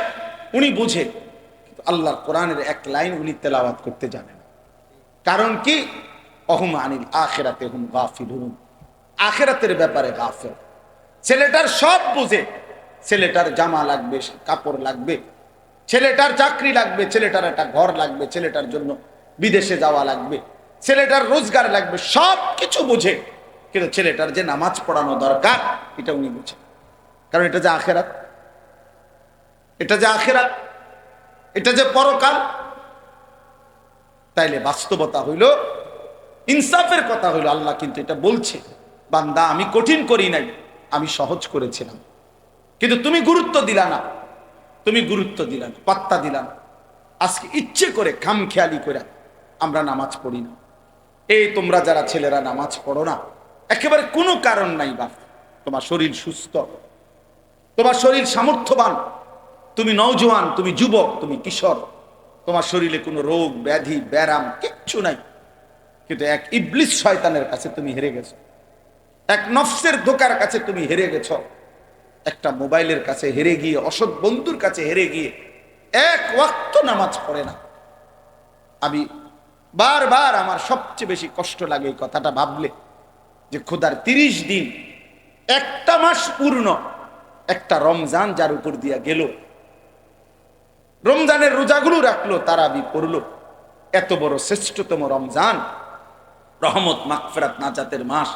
উনি বুঝে, কিন্তু আল্লাহর কোরআনের এক লাইন উনি তেলাওয়াত করতে জানেন। কারণ কি? অহুম আনিল আখিরাতে হুম গাফিলুন, আখিরাতের ব্যাপারে গাফিল। ছেলেটার সব বুঝে, ছেলেটার জামা লাগবে, কাপড় লাগবে, ছেলেটার চাকরি লাগবে, ছেলেটার একটা ঘর লাগবে, ছেলেটার জন্য বিদেশে যাওয়া লাগবে, ছেলেটার রোজগার লাগবে, সব কিছু বুঝে, কিন্তু ছেলেটার যে নামাজ পড়ানো দরকার এটা উনি বুঝে। কারণ এটা যে আখিরাত, এটা যে আখিরাত, এটা যে পরকাল। তাইলে বাস্তবতা হইল, ইনসাফের কথা হইল, আল্লাহ কিন্তু এটা বলছে, বান্দা আমি কঠিন করি নাই, আমি সহজ করেছিলাম, কিন্তু তুমি গুরুত্ব দিলা না, তুমি গুরুত্ব দিলা না, পাত্তা দিলা না। আজকে ইচ্ছে করে খামখেয়ালি করে আমরা নামাজ পড়ি না। এই তোমরা যারা ছেলেরা নামাজ পড়ো না, একেবারে কোনো কারণ নাই বাপ। তোমার শরীর সুস্থ, তোমার শরীর সামর্থ্যবান, তুমি নওজোয়ান, তুমি যুবক, তুমি কিশোর, তোমার শরীরে কোনো রোগ ব্যাধি ব্যারাম কিচ্ছু নাই, কিন্তু এক ইবলিস শয়তানের কাছে তুমি হেরে গেছো, এক নফসের ধোকার কাছে তুমি হেরে গেছো, একটা মোবাইলের কাছে হেরে গিয়ে, অসৎ বন্ধুর কাছে হেরে গিয়ে এক ওয়াক্ত নামাজ পড়ে না। আমি বারবার, আমার সবচেয়ে বেশি কষ্ট লাগে এই কথাটা ভাবলে, যে খোদার 30 দিন, একটা মাস পূর্ণ, একটা রমজান যার উপর দিয়া গেল, রমজানের রোজাগুলো রাখলো, তারাবি পড়লো, এত বড় শ্রেষ্ঠতম রমজান, রহমত মাগফিরাত নাজাতের মাস,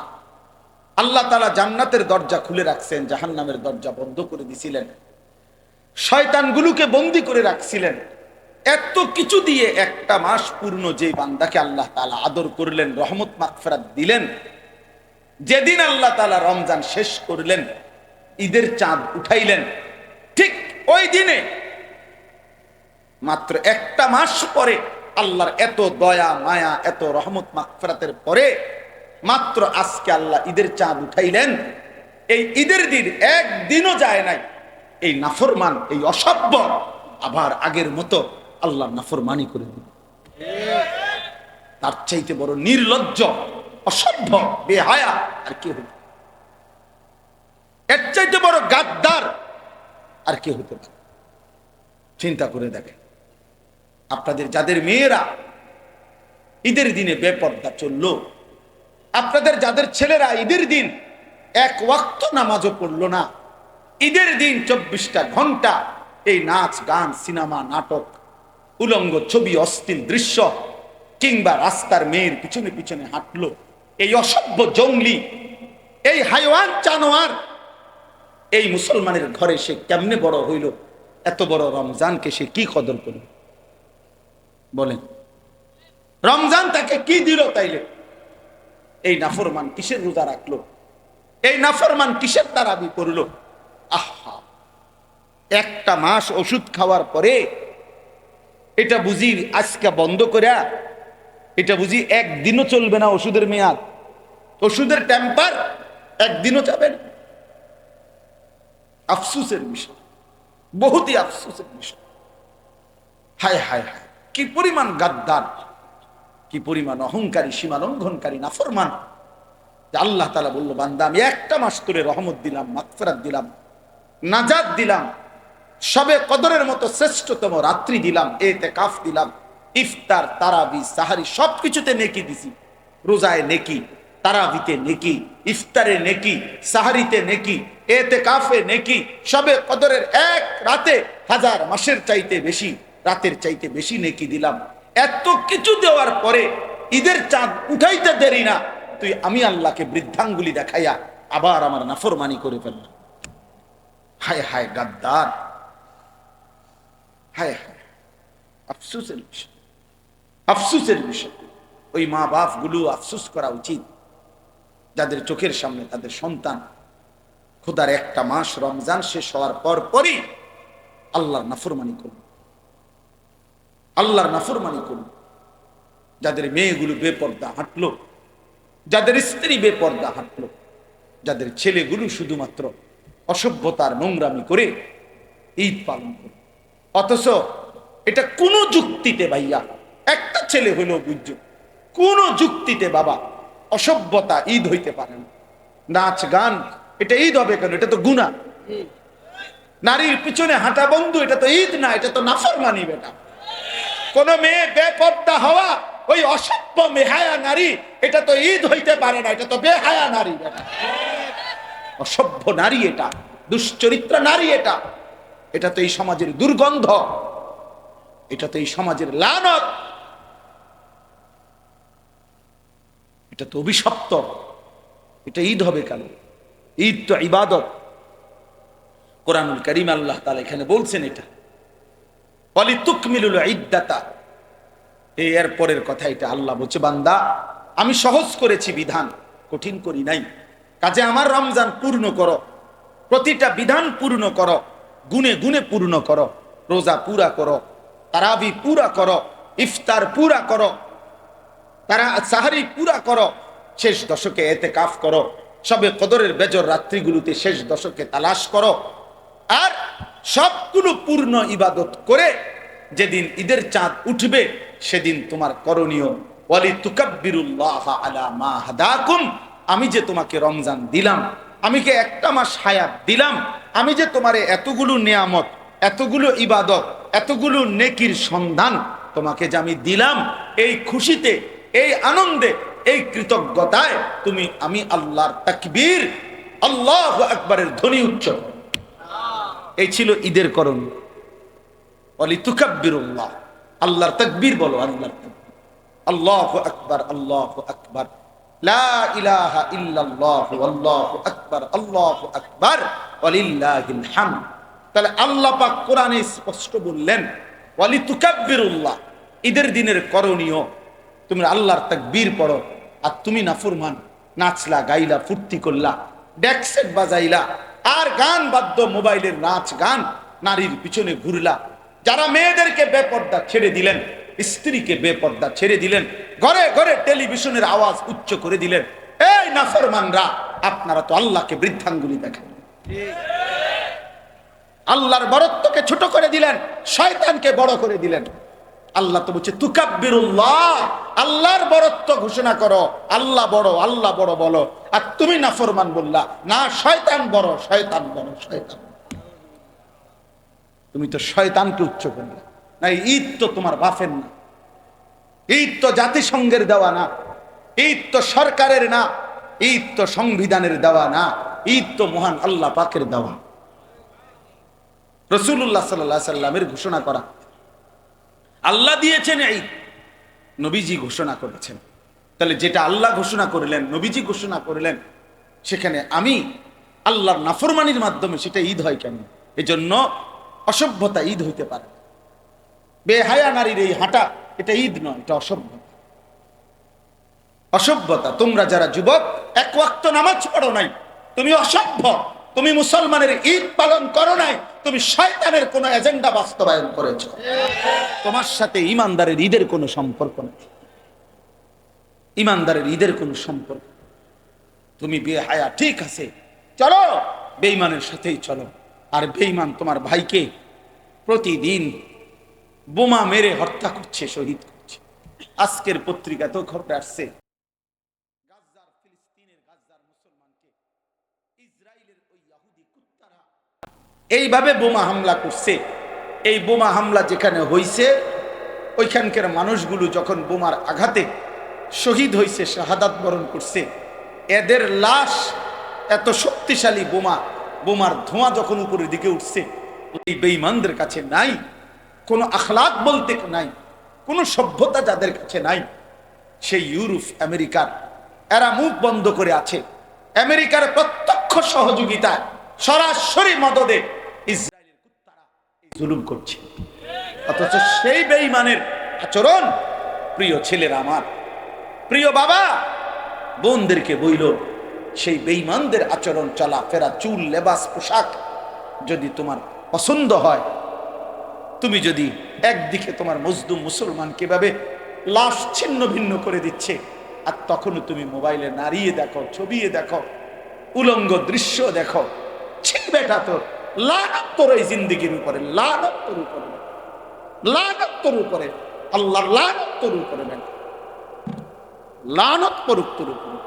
আল্লাহ তাআলা জান্নাতের দরজা খুলে রাখছেন, জাহান্নামের দরজা বন্ধ করে দিছিলেন, শয়তানগুলোকে বন্দী করে রাখছিলেন। এত কিছু দিয়ে একটা মাস পূর্ণ যে বান্দাকে আল্লাহ তাআলা আদর করলেন, রহমত মাগফিরাত দিলেন, যেদিন আল্লাহ তাআলা রমজান শেষ করলেন, ঈদের চাঁদ উঠাইলেন, ঠিক ওই দিনে মাত্র একটা মাস পরে আল্লাহর এত দয়া মায়া, এত রহমত মাগফিরাতের পরে মাত্র আজকে আল্লাহ ঈদের চাঁদ উঠাইলেন। এই ঈদের দিন একদিনও যায় নাই এই নাফরমান, এই অসভ্য আবার আগের মতো আল্লাহর নাফরমানি করে দিল। তার চাইতে বড় নির্লজ্জ, অসভ্য, বেহায়া আর কি হতে? এর চাইতে বড় গাদ্দার আর কি হতে পারে? চিন্তা করে দেখেন, আপনাদের যাদের মেয়েরা ঈদের দিনে বেপর্দা চললো, আপনাদের যাদের ছেলেরা ঈদের দিন এক ওয়াক্ত নামাজও পড়লো না, ঈদের দিন 24টা ঘন্টা এই নাচ গান, সিনেমা, নাটক, উলঙ্গ ছবি, অশ্লীল দৃশ্য, কিংবা রাস্তার মেয়ের পিছনে পিছনে হাঁটলো, এই অসভ্য জঙ্গলি, এই হাইওয়ান জানোয়ার, এই মুসলমানের ঘরে সে কেমনে বড় হইল? এত বড় রমজানকে সে কি কদর করল বলেন? রমজান তাকে কি দিল? তাইলে এই নাফরমান কিসের রোজা রাখলো? এই নাফরমান কিসের তারাবি করলো? আহা, একটা মাস ওষুধ খাওয়ার পরে এটা বুঝি আজকে বন্ধ করে, এটা বুঝি একদিনও চলবে না ওষুধের মেয়াদ, ওষুধের টেম্পার একদিনও যাবে না। আফসোসের বিষয়, বহুতই আফসোসের বিষয়। হায় হায় হায়, কি পরিমাণ গাদ্দার, কি পরিমাণ অহংকারী, সীমা লঙ্ঘনকারী, নাফরমান। আল্লাহ তাআলা বলল, বান্দা আমি একটা মাস তোরে রহমত দিলাম, মাগফিরাত দিলাম, নাজাত দিলাম, শবে কদরের মতো শ্রেষ্ঠতম রাত্রি দিলাম, ইতিকাফ দিলাম, ইফতার, তারাবি, সাহারি সবকিছুতে নেকি দিছি। রোজায় নেকি, তারাবিতে নেকি, ইফতারে নেকি, সাহারিতে নেকি, ইতিকাফে নেকি, শবে কদরের এক রাতে 1000 মাসের চাইতে বেশি, রাতের চাইতে বেশি নেকি দিলাম। এত কিছু দেওয়ার পরে ঈদের চাঁদ উঠাইতে দেরি না, তুই আমি আল্লাহকে বৃদ্ধাঙ্গুলি দেখাইয়া আবার আমার নাফরমানি করে ফেললাম। হায় হায় গাদ্দার, হায় হায়, আফসোসের বিষয়, আফসোসের বিষয়। ওই মা বাপ গুলো আফসোস করা উচিত, যাদের চোখের সামনে তাদের সন্তান খোদার একটা মাস রমজান শেষ হওয়ার পর পরই আল্লাহর নাফরমানি করল, আল্লাহর নাফরমানি করল। যাদের মেয়েগুলো বেপর্দা হাঁটলো, যাদের স্ত্রী বেপর্দা হাঁটলো, যাদের ছেলেগুলো শুধুমাত্র অসভ্যতার নোংরামি করে ঈদ পালন করে। অথচ এটা কোনো যুক্তিতে ভাইয়া, একটা ছেলে হইলেও বুঝছো, কোন যুক্তিতে বাবা অসভ্যতা ঈদ হইতে পারে না। নাচ গান এটা ঈদ হবে কেন? এটা তো গুনাহ। নারীর পিছনে হাঁটা বন্ধু, এটা তো ঈদ না, এটা তো নাফরমানি। বেটা কোন মেয়ে বেপর্দা হওয়া, ওই অসভ্য বেহায়া নারী, এটা তো ঈদ হইতে পারে না, এটা তো বেহায়া নারী। বেটা অসভ্য নারী, এটা দুশ্চরিত্র নারী, এটা তো এই সমাজের দুর্গন্ধ, এটা তো এই সমাজের লানত, এটা তো অভিশপ্ত। এটা ঈদ হবে কেন? ঈদ তো ইবাদত। কোরআনুল কারীম আল্লাহ তাআলা এখানে বলছেন এটা ওয়ালিতুকমিলুল ইদ্দাতা, এর পরের কথা এটা আল্লাহ বলছে, বান্দা আমি সহজ করেছি বিধান, কঠিন করি নাই। কাজে আমার রমজান পূর্ণ করো, প্রতিটা বিধান পূর্ণ করো, গুণে গুণে পূর্ণ করো, রোজা পুরা করো, তারাবি পুরা করো, ইফতার পুরা করো, সাহারি পুরা করো, শেষ দশকে ইতিকাফ করো, শবে কদরের বেজর রাত্রিগুলোতে শেষ দশকে তালাশ করো। আর সবগুলো পূর্ণ ইবাদত করে যেদিন ঈদের চাঁদ উঠবে সেদিন তোমার করণীয় ওয়ালিতুকাব্বিরুল্লাহ আলা মা হাদাকুম, আমি যে তোমাকে রমজান দিলাম, আমি যে একটা মাস হায়াত দিলাম, আমি যে তোমারে এতগুলো নিয়ামত, এতগুলো ইবাদত, এতগুলো নেকির সন্ধান তোমাকে যে আমি দিলাম, এই খুশিতে, এই আনন্দে, এই কৃতজ্ঞতায় তুমি আমি আল্লাহর তাকবীর, আল্লাহু আকবারের ধ্বনি উচ্চ। এই ছিল ঈদের করণীয়। ওয়ালিতুকাব্বিরুল্লাহ, আল্লাহর তাকবীর বলো, আল্লাহর তাকবীর, আল্লাহু আকবার, আল্লাহু আকবার, লা ইলাহা ইল্লাল্লাহু আল্লাহু আকবার, আল্লাহু আকবার ওয়ালিল্লাহিল হামদ। তাহলে আল্লাহ পাক কোরআনে স্পষ্ট বললেন ওয়ালিতুকাব্বিরুল্লাহ, ঈদের দিনের করণীয় তুমি আল্লাহর তাকবীর পড়ো। আর তুমি নাফরমান, নাচলা, গাইলা, ফুর্তি করলা, ডেকসেট বাজাইলা, আর গান বাদ্য, মোবাইলের নাচ গান, নারীর পিছনে ঘুরলা, যারা মেয়েদেরকে বেপর্দা ছেড়ে দিলেন, স্ত্রীকে বেপর্দা ছেড়ে দিলেন, ঘরে ঘরে টেলিভিশনের আওয়াজ উচ্চ করে দিলেন, এই নাফরমানরা, আপনারা তো আল্লাহকে বৃদ্ধাঙ্গুলি দেখেন, আল্লাহর বরত্বকে ছোট করে দিলেন, শয়তানকে বড় করে দিলেন। আল্লাহ তো বলছে তুকাব্বিরুল্লাহ, আল্লাহর বরত্ব ঘোষণা করো, আল্লাহ বড়, আল্লাহ বড় বলো। আর তুমি নাফরমান বললা, না শয়তান বড়, শয়তান বড়, শয়তান। তুমি তো শয়তানকে উচ্চ করলে। না, ঈদ তো তোমার বাপের না, ঈদ তো জাতিসংঘের দেওয়া না, ঈদ তো সরকারের না, ঈদ তো সংবিধানের দেওয়া না, ঈদ তো মহান আল্লাহ পাকের দেওয়া। রাসূলুল্লাহ সাল্লাল্লাহু আলাইহি সাল্লামের ঘোষণা করা, আল্লাহ দিয়েছেন ঈদ, নবীজি ঘোষণা করেছেন। তাহলে যেটা আল্লাহ ঘোষণা করলেন, নবীজি ঘোষণা করলেন, সেখানে আমি আল্লাহর নাফরমানির মাধ্যমে সেটা ঈদ হয় কেন? এজন্য অসভ্যতা ঈদ হইতে পারে। বেহায়া নারীর এই হাঁটা, এটা ঈদ নয়, এটা অসভ্যতা। অসভ্যতা। তোমরা যারা যুবক এক ওয়াক্ত নামাজ পড়ো নাই, তুমি অসভ্য। তুমি মুসলমানের ঈদ পালন করো নাই, তুমি শয়তানের কোন এজেন্ডা বাস্তবায়ন করেছো। তোমার সাথে ইমানদারের ঈদের কোনো সম্পর্ক নেই, ইমানদারের ঈদের কোনো সম্পর্ক। তুমি বেহায়া, ঠিক আছে, চলো বেঈমানের সাথেই চলো। আর বেঈমান তোমার ভাইকে প্রতিদিন বোমা মেরে হত্যা করছে, শহীদ করছে। আজকের পত্রিকাতেও খবর আসছে, গাজার, ফিলিস্তিনের গাজার মুসলমানকে ইসরায়েলের ওই ইহুদি কুত্তারা এইভাবে বোমা হামলা করছে। এই বোমা হামলা যেখানে হইছে, ওইখানকার মানুষগুলো যখন বোমার আঘাতে শহীদ হয়েছে, শাহাদাত বরণ করছে, এদের লাশ এত শক্তিশালী বোমার ধোঁয়া যখন উপরের দিকে উঠছে, ওই বেঈমানদের কাছে নাই কোনো আখলাক বলতে, নাই কোনো সভ্যতা যাদের কাছে নাই, সেই ইউরোপ আমেরিকার এরা মুখ বন্ধ করে আছে। আমেরিকার প্রত্যক্ষ সহযোগিতায়, সরাসরি মদদে ইসরায়েলের কুত্তারা জুলুম করছে। অথচ সেই বেঈমানের আচরণ, প্রিয় ছেলেরা আমার, প্রিয় বাবা বোনদেরকে বইল, সেই বেঈমানদের আচরণ, চলাফেরা, চুল, লেবাস, পোশাক যদি তোমার পছন্দ হয়, তুমি যদি একদিকে তোমার মজলুম মুসলমান কিভাবে লাশ ছিন্ন ভিন্ন করে দিচ্ছে, আর তখনও তুমি মোবাইলে নাড়িয়ে দেখো, ছবিয়ে দেখো, উলঙ্গ দৃশ্য দেখো, ছি বেটা তোর, লানত তোর এই জিন্দেগির উপরে, লানত তোর উপরে, লানত তোর উপরে, আল্লাহর লানত তোর উপরে, লানত পড়ুক তোর উপরে।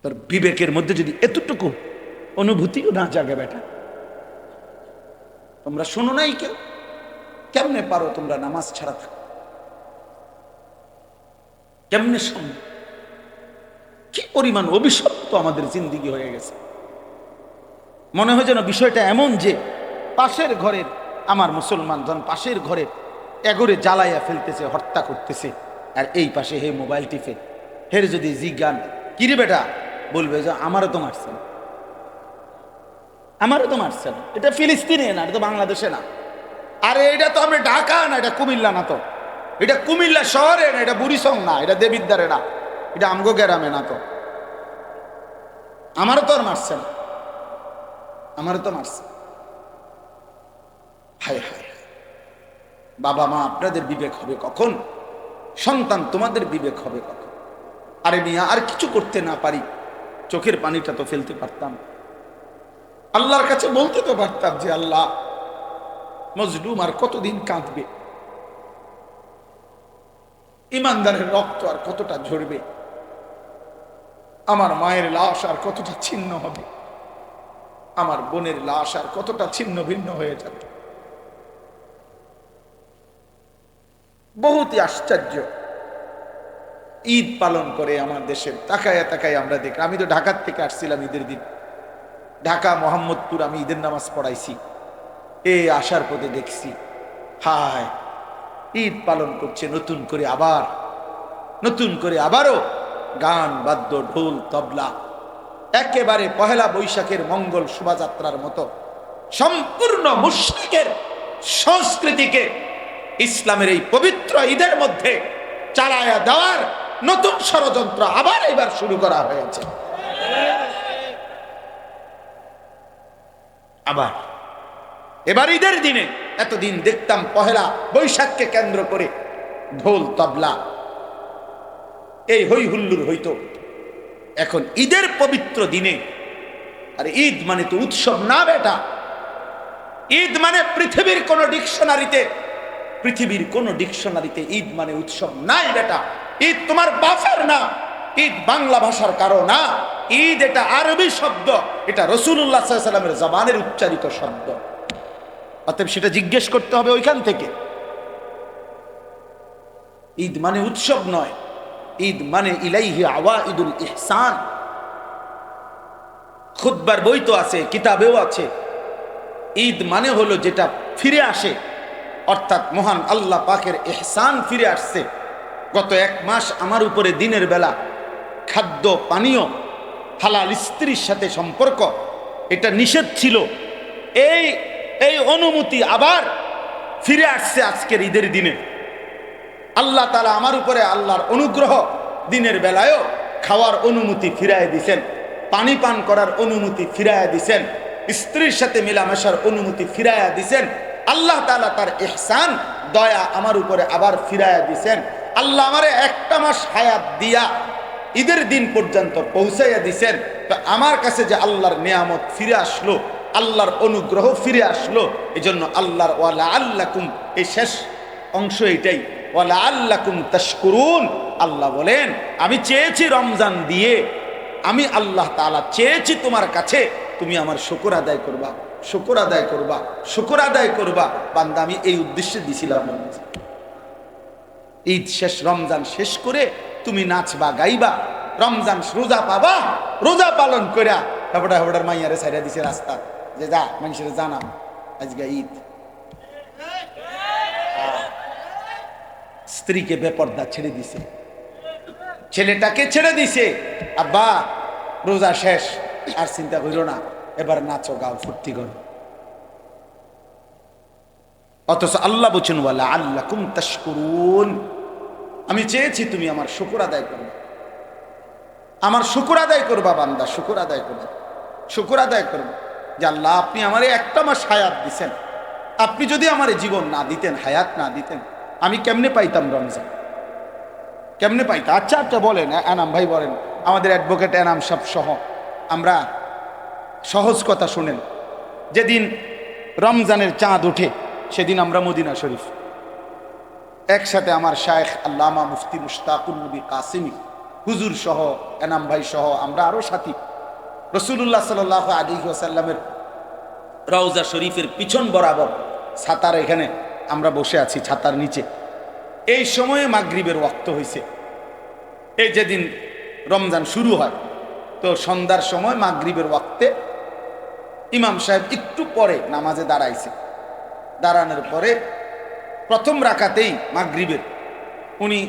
তোর বিবেকের মধ্যে যদি এতটুকু অনুভূতিও না জাগে বেটা, তোমরা শোনো নাই কেউ, কেমনে পারো তোমরা নামাজ ছাড়া থাকো? কেমনে শোনো? কি পরিমাণ অভিশপ্ত আমাদের জিন্দিগি হয়ে গেছে। মনে হয় যেন বিষয়টা এমন যে পাশের ঘরের আমার মুসলমান জন পাশের ঘরে এগরে জ্বালাইয়া ফেলতেছে, হত্যা করতেছে, আর এই পাশে হে মোবাইল টিপে। হের যদি জিজ্ঞান কিরে বেটা, বলবে যে আমারও তো মারছে না, আমারও তো মারছে না, এটা ফিলিস্তিনে না, এটা তো বাংলাদেশে না, আরে এটা তো আমি ঢাকা না, এটা কুমিল্লা না, তো এটা কুমিল্লা শহরে না, এটা বুড়িসং না, এটা দেবিদ্বারে না, এটা আমগো গ্রামে না, তো আমারও তো আর মারছে না, আমারও তো মারছে। হায় হায়, বাবা মা আপনাদের বিবেক হবে কখন? সন্তান তোমাদের বিবেক হবে কখন? আরে মিয়া, আর কিছু করতে না পারি, চোখের পানিটা তো ফেলতে পারতাম, আল্লাহর কাছে বলতে তো পারতাম যে আল্লাহ, মজলুম আর কতদিন কাঁদবে, ইমানদারের রক্ত আর কতটা ঝরবে, আমার মায়ের লাশ আর কতটা ছিন্ন হবে, আমার বোনের লাশ আর কতটা ছিন্ন ভিন্ন হয়ে যাবে। বহুতই আশ্চর্য। ঈদ পালন করে আমার দেশের, তাকায় তাকায় আমরা দেখি, আমি তো ঢাকার থেকে আসছিলাম ঈদের দিন, ঢাকা মোহাম্মদপুর আমি ঈদের নামাজ পড়াইছি, আসার পথে দেখছি হায়, ঈদ পালন করছে নতুন করে, আবার নতুন করে আবারও গান বাদ্য, ঢোল, তবলা, একেবারে পহেলা বৈশাখের মঙ্গল শোভাযাত্রার মতো সম্পূর্ণ মুশরিকের সংস্কৃতিকে ইসলামের এই পবিত্র ঈদের মধ্যে চালায়া দেওয়ার নতুন ষড়যন্ত্র আবার এবার শুরু করা হয়েছে। আবার এবার ঈদের দিনে, এতদিন দেখতাম পহেলা বৈশাখকে কেন্দ্র করে ঢোল, তবলা, এই হই হুল্লুর হইতো, এখন ঈদের পবিত্র দিনে, আরে ঈদ মানে তো উৎসব না বেটা, ঈদ মানে পৃথিবীর কোন ডিকশনারিতে ঈদ মানে উৎসব নাই বেটা। ঈদ তোমার বাফের না, ঈদ বাংলা ভাষার কারো না, ঈদ এটা আরবি শব্দ, এটা রাসূলুল্লাহ সাল্লাল্লাহু আলাইহি ওয়াসাল্লামের জবানের উচ্চারিত শব্দ। অতএব সেটা জিজ্ঞেস করতে হবে ওইখান থেকে। ঈদ মানে উৎসব নয়, ঈদ মানে ইলাইহি আওয়াইদুল ইহসান। খুতবার বই তো আছে, কিতাবেও আছে, ঈদ মানে হলো যেটা ফিরে আসে, অর্থাৎ মহান আল্লাহ পাকের ইহসান ফিরে আসছে। গত এক মাস আমার উপরে দিনের বেলা খাদ্য পানীয়, হালাল স্ত্রীর সাথে সম্পর্ক, এটা নিষেধ ছিল, এই অনুমতি আবার ফিরে আসছে আজকের ঈদের দিনে। আল্লাহ তাআলা আমার উপরে আল্লাহর অনুগ্রহ, দিনের বেলায়ও খাওয়ার অনুমতি ফিরায় দিছেন, পানি পান করার অনুমতি ফিরায় দিছেন, স্ত্রীর সাথে মেলামেশার অনুমতি ফিরায়া দিছেন। আল্লাহ তাআলা তার ইহসান, দয়া আমার উপরে আবার ফিরায়া দিছেন। আল্লাহ আমারে একটা মাস হায়াত দিয়া ঈদের দিন পর্যন্ত পৌঁছাইয়া দিছেন। তো আমার কাছে যে আল্লাহর নিয়ামত ফিরে আসলো, আল্লাহর অনুগ্রহ ফিরে আসলো। এই জন্য আল্লাহর ওয়ালা আল্লাকুম, এই শেষ অংশ এটাই, ওয়ালা আল্লাকুম তাশকুরুন। আল্লাহ বলেন আমি চেয়েছি রমজান দিয়ে, আমি আল্লাহ তাআলা চেয়েছি তোমার কাছে তুমি আমার শুকর আদায় করবা, শুকর আদায় করবা, শুকর আদায় করবা। বান্দা আমি এই উদ্দেশ্যে দিছিলাম ঈদ শেষ, রমজান শেষ করে তুমি নাচবা গাইবা, রমজান রোজা পাবা, রোজা পালন কইরা হেবড়া হেবড়ার মাইয়ারে ছাইরা দিছে রাস্তা, যে যা মানুষের জানাম আজকে ঈদ। স্ত্রীকে বেপর্দা ছেড়ে দিছে, ছেলেটাকে ছেড়ে দিছে, আব্বা রোজা শেষ, আর চিন্তা করিল না, এবার নাচো গাও ফুর্তি করো। অথচ আল্লাহ বলছেন ওয়ালা আল্লাকুম তাশকুরুন, আমি চেয়েছি তুমি আমার শুকর আদায় করবে, আমার শুকর আদায় করবা বান্দা, শুকর আদায় করবে, শুকর আদায় করবে যে আল্লাহ আপনি আমার একটা মাস হায়াত দিছেন, আপনি যদি আমার জীবন না দিতেন, হায়াত না দিতেন, আমি কেমনে পাইতাম রমজান, কেমনে পাইতাম? আচ্ছা আচ্ছা বলেন এনাম ভাই, বলেন আমাদের অ্যাডভোকেট এনাম সাহেব সহ আমরা সহজ কথা শুনেন। যেদিন রমজানের চাঁদ ওঠে সেদিন আমরা মদিনা শরীফ একসাথে আমার শায়েখ আল্লামা মুফতি মুশতাকুর নবী কাসিমি হুজুর সহ, এনাম ভাই সহ, আমরা আরো সাথী রাসূলুল্লাহ সাল্লাল্লাহু আলাইহি ওয়াসাল্লামের রওজা শরীফের পিছন বরাবর ছাতার এখানে আমরা বসে আছি, ছাতার নিচে। এই সময়ে মাগরিবের ওয়াক্ত হয়েছে। এই যেদিন রমজান শুরু হয়, তো সন্ধ্যার সময় মাগরিবের ওয়াক্তে ইমাম সাহেব একটু পরে নামাজে দাঁড়াইছে। দাঁড়ানোর পরে প্রথম রাকাতেই মাগরিবের উনি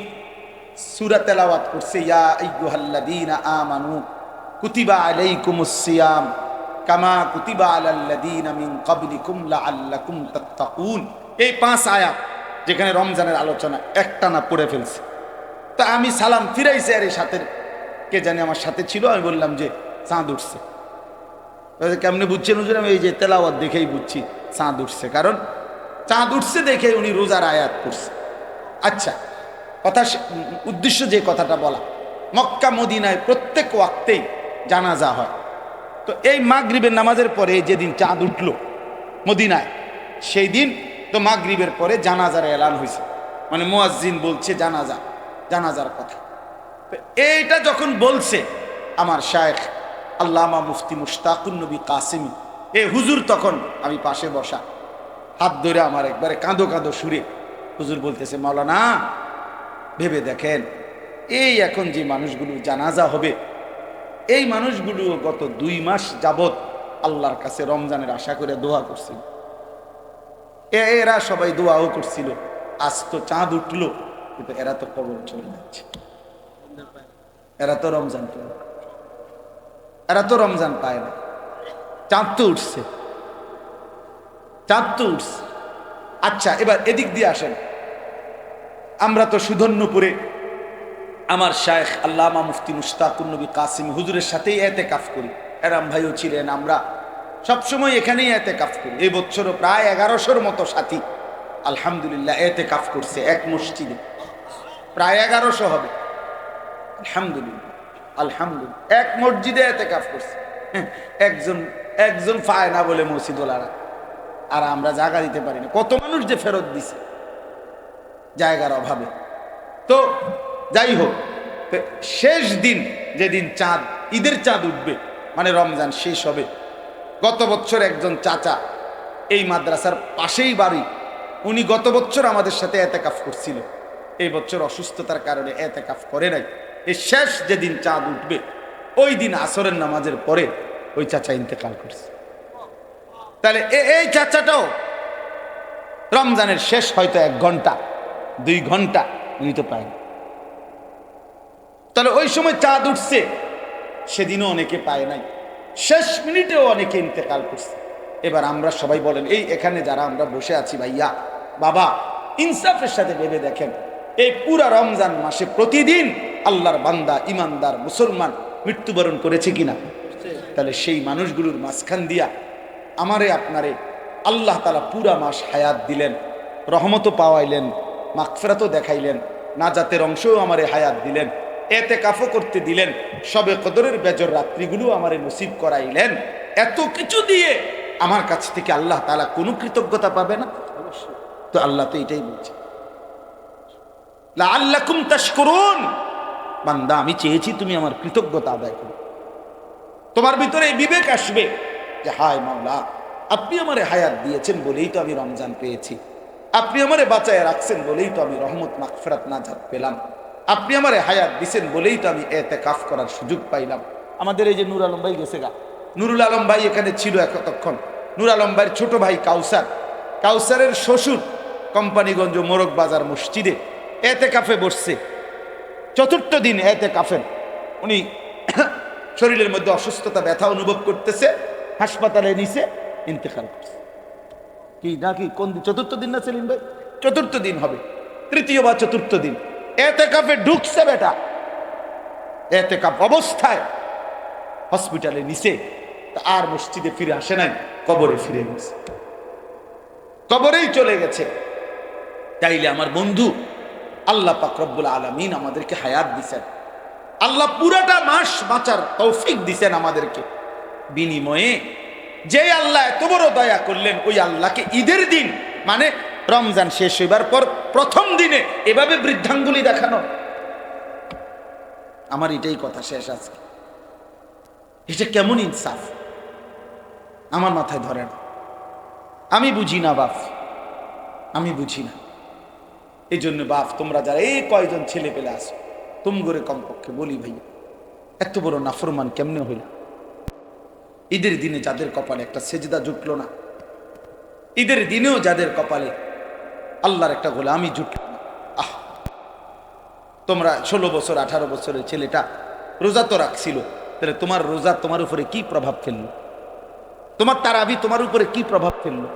সূরা তেলাওয়াত করছে, ইয়া আইয়ুহাল্লাযীনা আমানু কুতিবা আলাইকুমুস সিয়াম কামা কুতিবা আলাল্লাযীনা মিন ক্বাবলিকুম লাআল্লাকুম তাত্তাকুন। এই 5 আয়াত যেখানে রমজানের আলোচনা একটানা পড়ে ফেলছে। তা আমি সালাম ফিরাইছি, আর এই সাথে কে জানি আমার সাথে ছিল, আমি বললাম যে চাঁদ উঠছে। কেমনে বুঝছেন হুজুর? আমি এই যে তেলাওয়াত দেখেই বুঝছি চাঁদ উঠছে, কারণ চাঁদ উঠছে দেখে উনি রোজার আয়াত করছে। আচ্ছা, কথা উদ্দেশ্য যে কথাটা বলা, মক্কা মদিনায় প্রত্যেক ওয়াক্তেই জানাজা হয়। তো এই মাগরিবের নামাজের পরে যেদিন চাঁদ উঠল মদিনায়, সেই দিন তো মাগরিবের পরে জানাজার এলান হয়েছে, মানে মুয়াজ্জিন বলছে জানাজা, জানাজার কথা। তো এইটা যখন বলছে আমার শায়েখ আল্লামা মুফতি মুশতাকুর নবী কাসিমি, এ হুজুর তখন আমি পাশে বসা, হাত ধরে আমার একবারে কাঁদো কাঁদো সুরে হুজুর বলতেছে, মাওলানা ভেবে দেখেন, এই এখন যে মানুষগুলো জানাজা হবে, এই মানুষগুলো গত 2 মাস যাবত আল্লাহর কাছে রমজানের আশা করে দোয়া করছিল, এরা সবাই দোয়াও করছিল, আজ তো চাঁদ উঠলো, কিন্তু এরা তো কবর চলে যাচ্ছে, এরা তো রমজান পায় না, এরা তো রমজান পায় না। চাঁদ তো উঠছে, চাঁদ তো উঠছে। আচ্ছা, এবার এদিক দিয়ে আসেন, আমরা তো সুধন্যপুরে আমার শায়েখ আল্লামা মুফতি মুশতাকুর নবী কাসিমি হুজুরের সাথেই এতেকাফ করি, এরাম ভাইও ছিলেন, আমরা সবসময় এখানেই এতেকাফ করি। এই বছরও প্রায় 1100-র মতো সাথী আলহামদুলিল্লাহ এতেকাফ করছে এক মসজিদে, প্রায় 1100 হবে আলহামদুলিল্লাহ, আলহামদুলিল্লাহ এক মসজিদে এতেকাফ করছে। একজন পায় না বলে মসজিদওয়ালারা, আর আমরা জায়গা দিতে পারি না, কত মানুষ যে ফেরত দিছে জায়গার অভাবে। তো যাই হোক, শেষ দিন যেদিন চাঁদ, ঈদের চাঁদ উঠবে, মানে রমজান শেষ হবে, গত বছর একজন চাচা এই মাদ্রাসার পাশেই বাড়ি, উনি গত বছর আমাদের সাথে এতেকাফ করছিল, এই বছর অসুস্থতার কারণে এতেকাফ করে নাই। এই শেষ যেদিন চাঁদ উঠবে ওই দিন আসরের নামাজের পরে ওই চাচা ইন্তেকাল করছে। তাহলে এই চাচাটাও রমজানের শেষ হয়তো 1 ঘন্টা 2 ঘন্টা উনি তো পায়নি। তাহলে ওই সময় চাঁদ উঠছে, সেদিনও অনেকে পায় নাই, শেষ মিনিটেও অনেকে ইন্তেকাল করছে। এবার আমরা সবাই বলেন, এই এখানে যারা আমরা বসে আছি ভাইয়া বাবা, ইনসাফের সাথে ভেবে দেখেন, এই পুরা রমজান মাসে প্রতিদিন আল্লাহর বান্দা ইমানদার মুসলমান মৃত্যুবরণ করেছে কিনা? তাহলে সেই মানুষগুলোর মাঝখান দিয়া আমারে আপনারে আল্লাহ তাআলা পুরা মাস হায়াত দিলেন, রহমতও পাওয়াইলেন, মাগফিরাতও দেখাইলেন, নাজাতের অংশও আমারে হায়াত দিলেন, এতেকাফও করতে দিলেন, শবে কদরের বেজর রাত্রিগুলো আমারে নসিব করাইলেন। এত কিছু দিয়ে আমার কাছ থেকে আল্লাহ তাআলা কোনো কৃতজ্ঞতা পাবে না? তো আল্লাহ তো এটাই বলছে, লাআল্লাকুম তাশকুরুন, বান্দা আমি চেয়েছি তুমি আমার কৃতজ্ঞতা আদায় করো। তোমার ভিতরে এই বিবেক আসবে যে হায় মাওলা, আপনি আমারে হায়াত দিয়েছেন বলেই তো আমি রমজান পেয়েছি, আপনি আমারে বাঁচায় রাখছেন বলেই তো আমি রহমত মাগফিরাত নাজাত পেলাম, আপনি আমারে হায়াত দিয়েছেন বলেই তো আমি ইতিকাফ করার সুযোগ পাইলাম। আমাদের এই যে নূর আলম ভাই গেছে গা, নুরুল আলম ভাই এখানে ছিল এতক্ষণ। নূর আলম ভাইয়ের ছোট ভাই কাউসার, কাউসারের শ্বশুর কোম্পানিগঞ্জ মোরগ বাজার মসজিদে ইতিকাফে বসছে, চতুর্থ দিন ইতিকাফের। উনি শরীরের মধ্যে অসুস্থতা ব্যথা অনুভব করতেছে, হাসপাতালে নিছে, ইন্তেকাল করছে। কি নাকি কোন দিন? চতুর্থ দিন না সেলিম ভাই? চতুর্থ দিন হবে, তৃতীয় বা চতুর্থ দিন ইতিকাফে ঢুকছে বেটা, ইতিকাফ অবস্থায় হসপিটালে নিছে, আর মসজিদে ফিরে আসে নাই, কবরে ফিরে গেছে, কবরেই চলে গেছে। তাইলে আমার বন্ধু, আল্লাহ পাক রব্বুল আলামিন আমাদেরকে হায়াত দিছেন, আল্লাহ পুরাটা মাস বাঁচার তৌফিক দিছেন আমাদেরকে। বিনিময়ে যে আল্লাহ এত বড় দয়া করলেন, ওই আল্লাহকে ঈদের দিন মানে রমজান শেষ হইবার পর প্রথম দিনে এভাবে বৃদ্ধাঙ্গুলি দেখানো, আমার এটাই কথা শেষ আজকে। এটা কেমন ইনসাফ? আমার মাথায় ধরে না, আমি বুঝি না বাপ, আমি বুঝি না। এই জন্য বাপ, তোমরা যারা এই কয়জন ছেলে পেলে আসো, তুমি করে কমপক্ষে বলি ভাইয়া, এত বড় নাফরমান কেমনে হইল? ঈদের দিনে যাদের কপালে একটা সেজদা জুটলো না, ঈদের দিনেও যাদের কপালে আল্লাহর একটা গোলামি জুটলো না, আহ, তোমরা 16 বছর 18 বছরের ছেলেটা রোজা তো রাখছিল, তাহলে তোমার রোজা তোমার উপরে কি প্রভাব ফেললো? তোমার তারাবি তোমার উপরে কি প্রভাব ফেললো?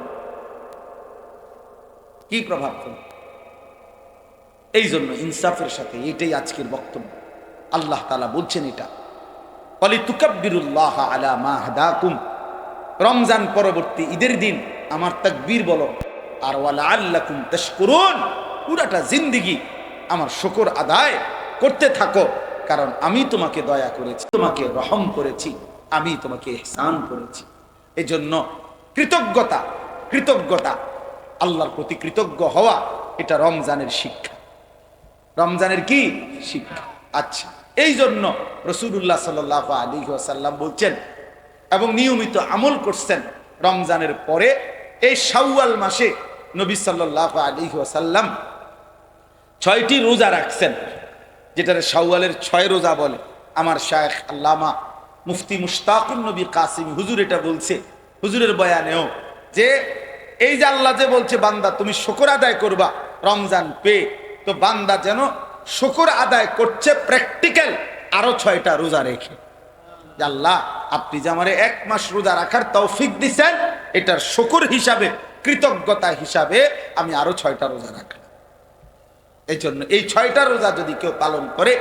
কি প্রভাব ফেললো? এই জন্য ইনসাফের সাথে এটাই আজকের বক্তব্য। আল্লাহ তাআলা বলছেন এটা, ওয়ালিতুকাব্বিরুল্লাহ আলা মা হাদাকুম, রমজান পরবর্তী ঈদের দিন আমার তাকবীর বলো, আর ওয়ালাআল্লাকুম তাশকুরুন, পুরাটা জিন্দেগি আমার শুকর আদায় করতে থাকো, কারণ আমি তোমাকে দয়া করেছি, তোমাকে রহম করেছি, আমি তোমাকে ইহসান করেছি। এই জন্য কৃতজ্ঞতা, কৃতজ্ঞতা আল্লাহর প্রতি কৃতজ্ঞ হওয়া, এটা রমজানের শিক্ষা। রমজানের কি শিক্ষা? আচ্ছা, এই জন্য রাসূলুল্লাহ সাল্লাল্লাহু আলাইহি ওয়াসাল্লাম বলছেন এবং নিয়মিত আমল করছেন, রমজানের পরে এই শাওয়াল মাসে নবী সাল্লাল্লাহু আলাইহি ওয়াসাল্লাম 6টি রোজা রাখছেন, যেটা শাওয়ালের 6 রোজা বলে। আমার শায়েখ আল্লামা মুফতি মুশতাকুন নবী কাসিমি হুজুর এটা বলছে, হুজুরের বয়ানেও, যে এই যে আল্লাহ যে বলছে বান্দা তুমি শুকর আদায় করবা রমজান পেয়ে, তো বান্দা যেন শুকর আদায় করছে প্র্যাকটিক্যাল আরো 6টা রোজা রেখে। আল্লাহ আপনি যে আমারে 1 মাস রোজা রাখার তৌফিক দিছেন, এটার শুকর হিসাবে, কৃতজ্ঞতা হিসাবে আমি আরো 6টা রোজা রাখলাম। এই জন্য এই 6টা রোজা যদি কেউ পালন করে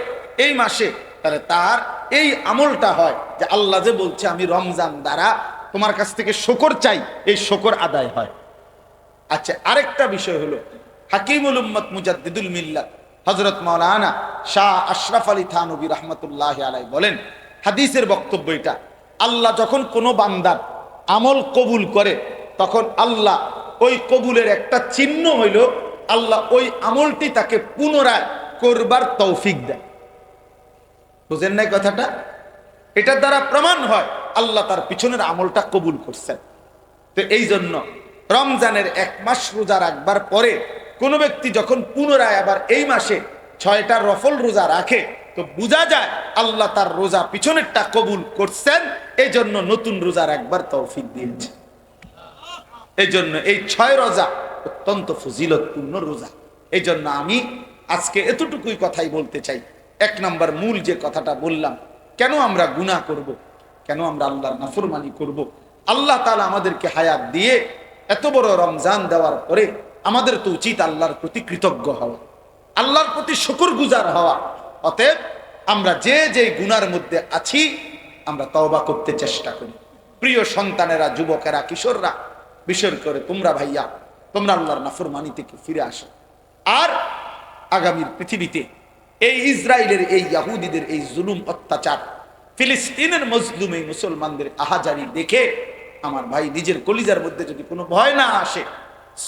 এই মাসে, তাহলে তার এই আমলটা হয় যে আল্লাহ যে বলছে আমি রমজান দ্বারা তোমার কাছ থেকে শুকর চাই, এই শুকর আদায় হয়। আচ্ছা, আরেকটা বিষয় হলো, হাকিমুল উম্মত মুজাদ্দিদুল মিল্লাত হযরত মাওলানা শাহ আশরাফ আলী থানভী রাহমাতুল্লাহি আলাইহি বলেন, হাদিসের বক্তব্য এটা, আল্লাহ যখন কোনো বান্দার আমল কবুল করে, তখন আল্লাহ ওই কবুলের একটা চিহ্ন হইল, আল্লাহ ওই আমলটি তাকে পুনরায় করবার তৌফিক দেয়। বুঝেন নাই কথাটা? এটার দ্বারা প্রমাণ হয় আল্লাহ তার পিছনের আমলটা কবুল করছেন। তো এই জন্য রমজানের 1 মাস রোজা রাখবার পরে কোনো ব্যক্তি যখন পুনরায় আবার এই মাসে 6টা রফল রোজা রাখে, তো বোঝা যায় আল্লাহ তার রোজা পিছনেরটা কবুল করছেন, এই জন্য নতুন রোজা রাখবার তৌফিক দিয়েছে। এই জন্য এই 6 রোজা অত্যন্ত ফজিলতপূর্ণ রোজা। এই জন্য আমি আজকে এতটুকুই কথাই বলতে চাই। 1 নম্বর মূল যে কথাটা বললাম, কেন আমরা গুনাহ করব, কেন আমরা আল্লাহর নাফরমানি করব? আল্লাহ তাআলা আমাদেরকে হায়াত দিয়ে এত বড় রমজান দেওয়ার পরে আমাদের তো উচিত আল্লাহর প্রতি কৃতজ্ঞ হওয়া, আল্লাহর প্রতি শুকরগুজার হওয়া। অতএব আমরা যে যে গুনার মধ্যে আছি আমরা তওবা করতে চেষ্টা করি। প্রিয় সন্তানেরা, যুবকেরা, কিশোররা, বিশেষ করে তোমরা ভাইয়া, তোমরা আল্লাহর নাফরমানি থেকে ফিরে আসো। আর আগামীর পৃথিবীতে এই ইসরায়েলের, এই ইহুদিদের এই জুলুম অত্যাচার, ফিলিস্তিনের মজলুম এই মুসলমানদের আহাজারি দেখে আমার ভাই নিজের কলিজার মধ্যে যদি কোনো ভয় না আসে,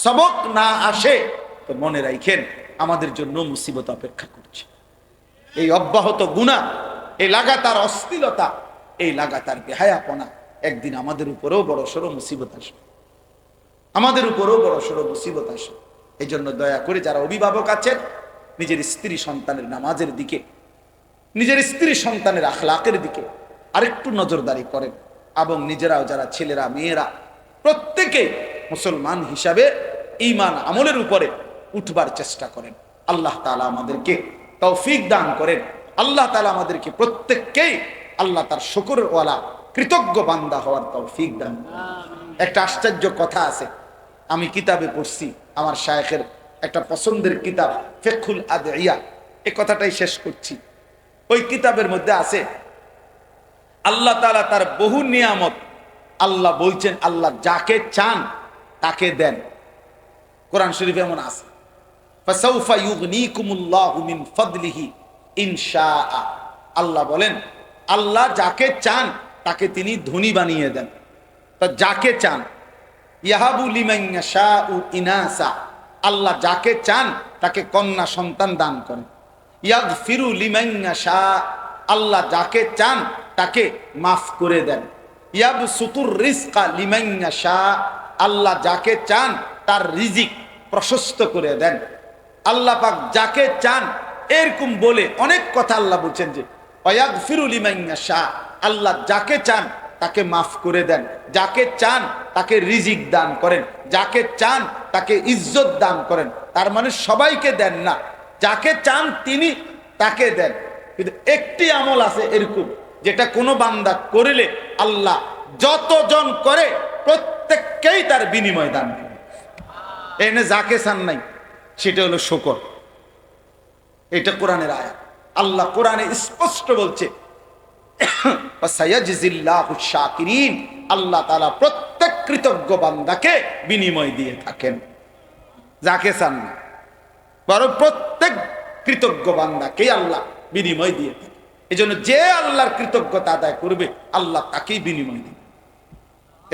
সবক না আসে, তো মনে রাখেন আমাদের জন্য মুসিবত অপেক্ষা করছে। এই অব্যাহত গুনাহ, এই লাগাতার অশ্লীলতা, এই লাগাতার বেহায়াপনা একদিন আমাদের উপরেও বড় সড়ো মুসিবত আসবে, আমাদের উপরেও বড় সড়ো মুসিবত আসবে। এই জন্য দয়া করে যারা অভিভাবক আছেন, নিজের স্ত্রী সন্তানের নামাজের দিকে, নিজের স্ত্রী সন্তানের আখলাকের দিকে আরেকটু নজরদারি করেন, এবং নিজেরাও যারা ছেলেরা মেয়েরা প্রত্যেকে মুসলমান হিসাবে ঈমান আমলের উপরে উঠবার চেষ্টা করেন। আল্লাহ তাআলা আমাদেরকে তৌফিক দান করেন। আল্লাহ তাআলা আমাদেরকে প্রত্যেককেই আল্লাহ তার শুকরওয়ালা কৃতজ্ঞ বান্দা হওয়ার তৌফিক দান। একটা আশ্চর্য কথা আছে, আমি কিতাবে পড়ছি, আমার শায়েখের একটা পছন্দের কিতাব ফিকহুল আদইয়া, এই কথাটাই শেষ করছি। ওই কিতাবের মধ্যে আছে আল্লাহ তাআলা তার বহু নিয়ামত, আল্লাহ বলছেন আল্লাহ যাকে চান তাকে দেন। কোরআন শরীফে এমন আছে, ফাসাউফা ইউগনিকুমুল্লাহু মিন ফাদলিহি ইনশাআ। আল্লাহ বলেন আল্লাহ যাকে চান তাকে তিনি ধনী বানিয়ে দেন। তো যাকে চান, ইয়াহাবু লিমান ইয়াশাউ ইনাসা, আল্লাহ যাকে চান তাকে কন্যা সন্তান দান করেন। ইয়াগফিরু লিমান ইয়াশা, আল্লাহ যাকে চান তাকে মাফ করে দেন। ইয়াবসুতুর রিজকা লিমান ইয়াশা, আল্লাহ যাকে চান তার রিজিক প্রশস্ত করে দেন। আল্লাহ পাক যাকে চান, এরকম বলে অনেক কথা আল্লাহ বলছেন যে ওয়াগফিরু লিমান ইয়াশা, আল্লাহ যাকে চান তাকে মাফ করে দেন, যাকে চান তাকে রিজিক দান করেন, যাকে চান তাকে ইজ্জত দান করেন। তার মানে সবাইকে দেন না, যাকে চান তিনি তাকে দেন। কিন্তু একটি আমল আছে এরকম, যেটা কোনো বান্দা করলে আল্লাহ যতজন করে প্রত্যেককেই তার বিনিময় দান করেন। এনে যাকে চান নাই, সেটা হলো শুকর। এটা কোরআনের আয়াত। আল্লাহ কোরআনে স্পষ্ট বলছে আল্লাহ তাআলা প্রত্যেক কৃতজ্ঞ বান্দাকে বিনিময় দিয়ে থাকেন, যাকে চান না, বরং প্রত্যেক কৃতজ্ঞ বান্দাকে আল্লাহ বিনিময় দিয়ে থাকেন। এই জন্য যে আল্লাহর কৃতজ্ঞতা আদায় করবে আল্লাহ তাকেই বিনিময় দিবে।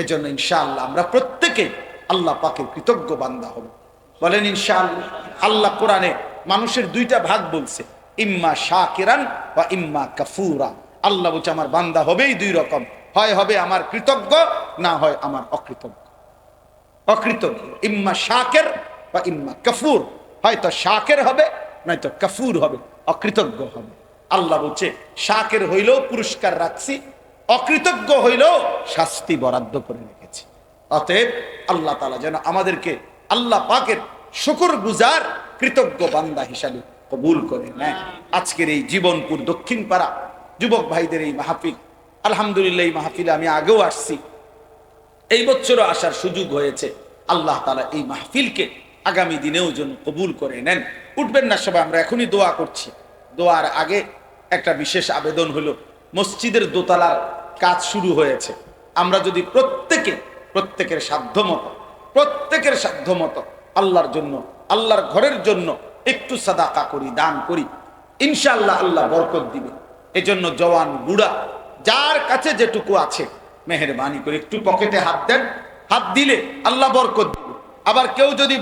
এই জন্য ইনশাআল্লাহ আমরা প্রত্যেকে আল্লাহ পাকের কৃতজ্ঞ বান্দা হব, বলেন ইনশাআল্লাহ। আল্লাহ কোরআনে মানুষের দুইটা ভাগ বলছে, ইম্মা শাকিরান ওয়া ইম্মা কাফুরা। আল্লাহ বলছে আমার বান্দা হবেই দুই রকম, হয় হবে আমার কৃতজ্ঞ, না হয় আমার অকৃতজ্ঞ। অকৃতজ্ঞ ইম্মা শাকির বা ইম্মা কাফুর, হয়তো শাকির হবে নয়তো কাফুর হবে, অকৃতজ্ঞ হবে। আল্লাহ বলছে শাকির হইলেও পুরস্কার রাখছি, অকৃতজ্ঞ হইলেও শাস্তি বরাদ্দ করে রেখেছি। অতএব আল্লাহ তাআলা যেন আমাদেরকে আল্লাহ পাকের শুকরগুজার কৃতজ্ঞ বান্দা হিসাবে কবুল করে নেয়। আজকের এই জীবনপুর দক্ষিণ পাড়া যুবক ভাইদের এই মাহফিল, আলহামদুলিল্লাহ এই মাহফিলে আমি আগেও আসছি, এই বছরও আসার সুযোগ হয়েছে। আল্লাহ তাআলা এই মাহফিলকে আগামী দিনেও যেন কবুল করে নেন। উঠবেন না সবাই, আমরা এখনই দোয়া করছি। দোয়ার আগে একটা বিশেষ আবেদন হলো, মসজিদের দোতলার কাজ শুরু হয়েছে। আমরা যদি প্রত্যেকের সাধ্যমতো আল্লাহর জন্য, আল্লাহর ঘরের জন্য একটু সাদাকা করি, দান করি, ইনশাআল্লাহ আল্লাহ বরকত দিবে। এজন্য জওয়ান বুড়া যার কাছে যেটুকু আছে মেহেরবানি করে একটু পকেটে হাত দেন, হাত দিলে আল্লাহ বরকত দিবে। আবার কেউ যদি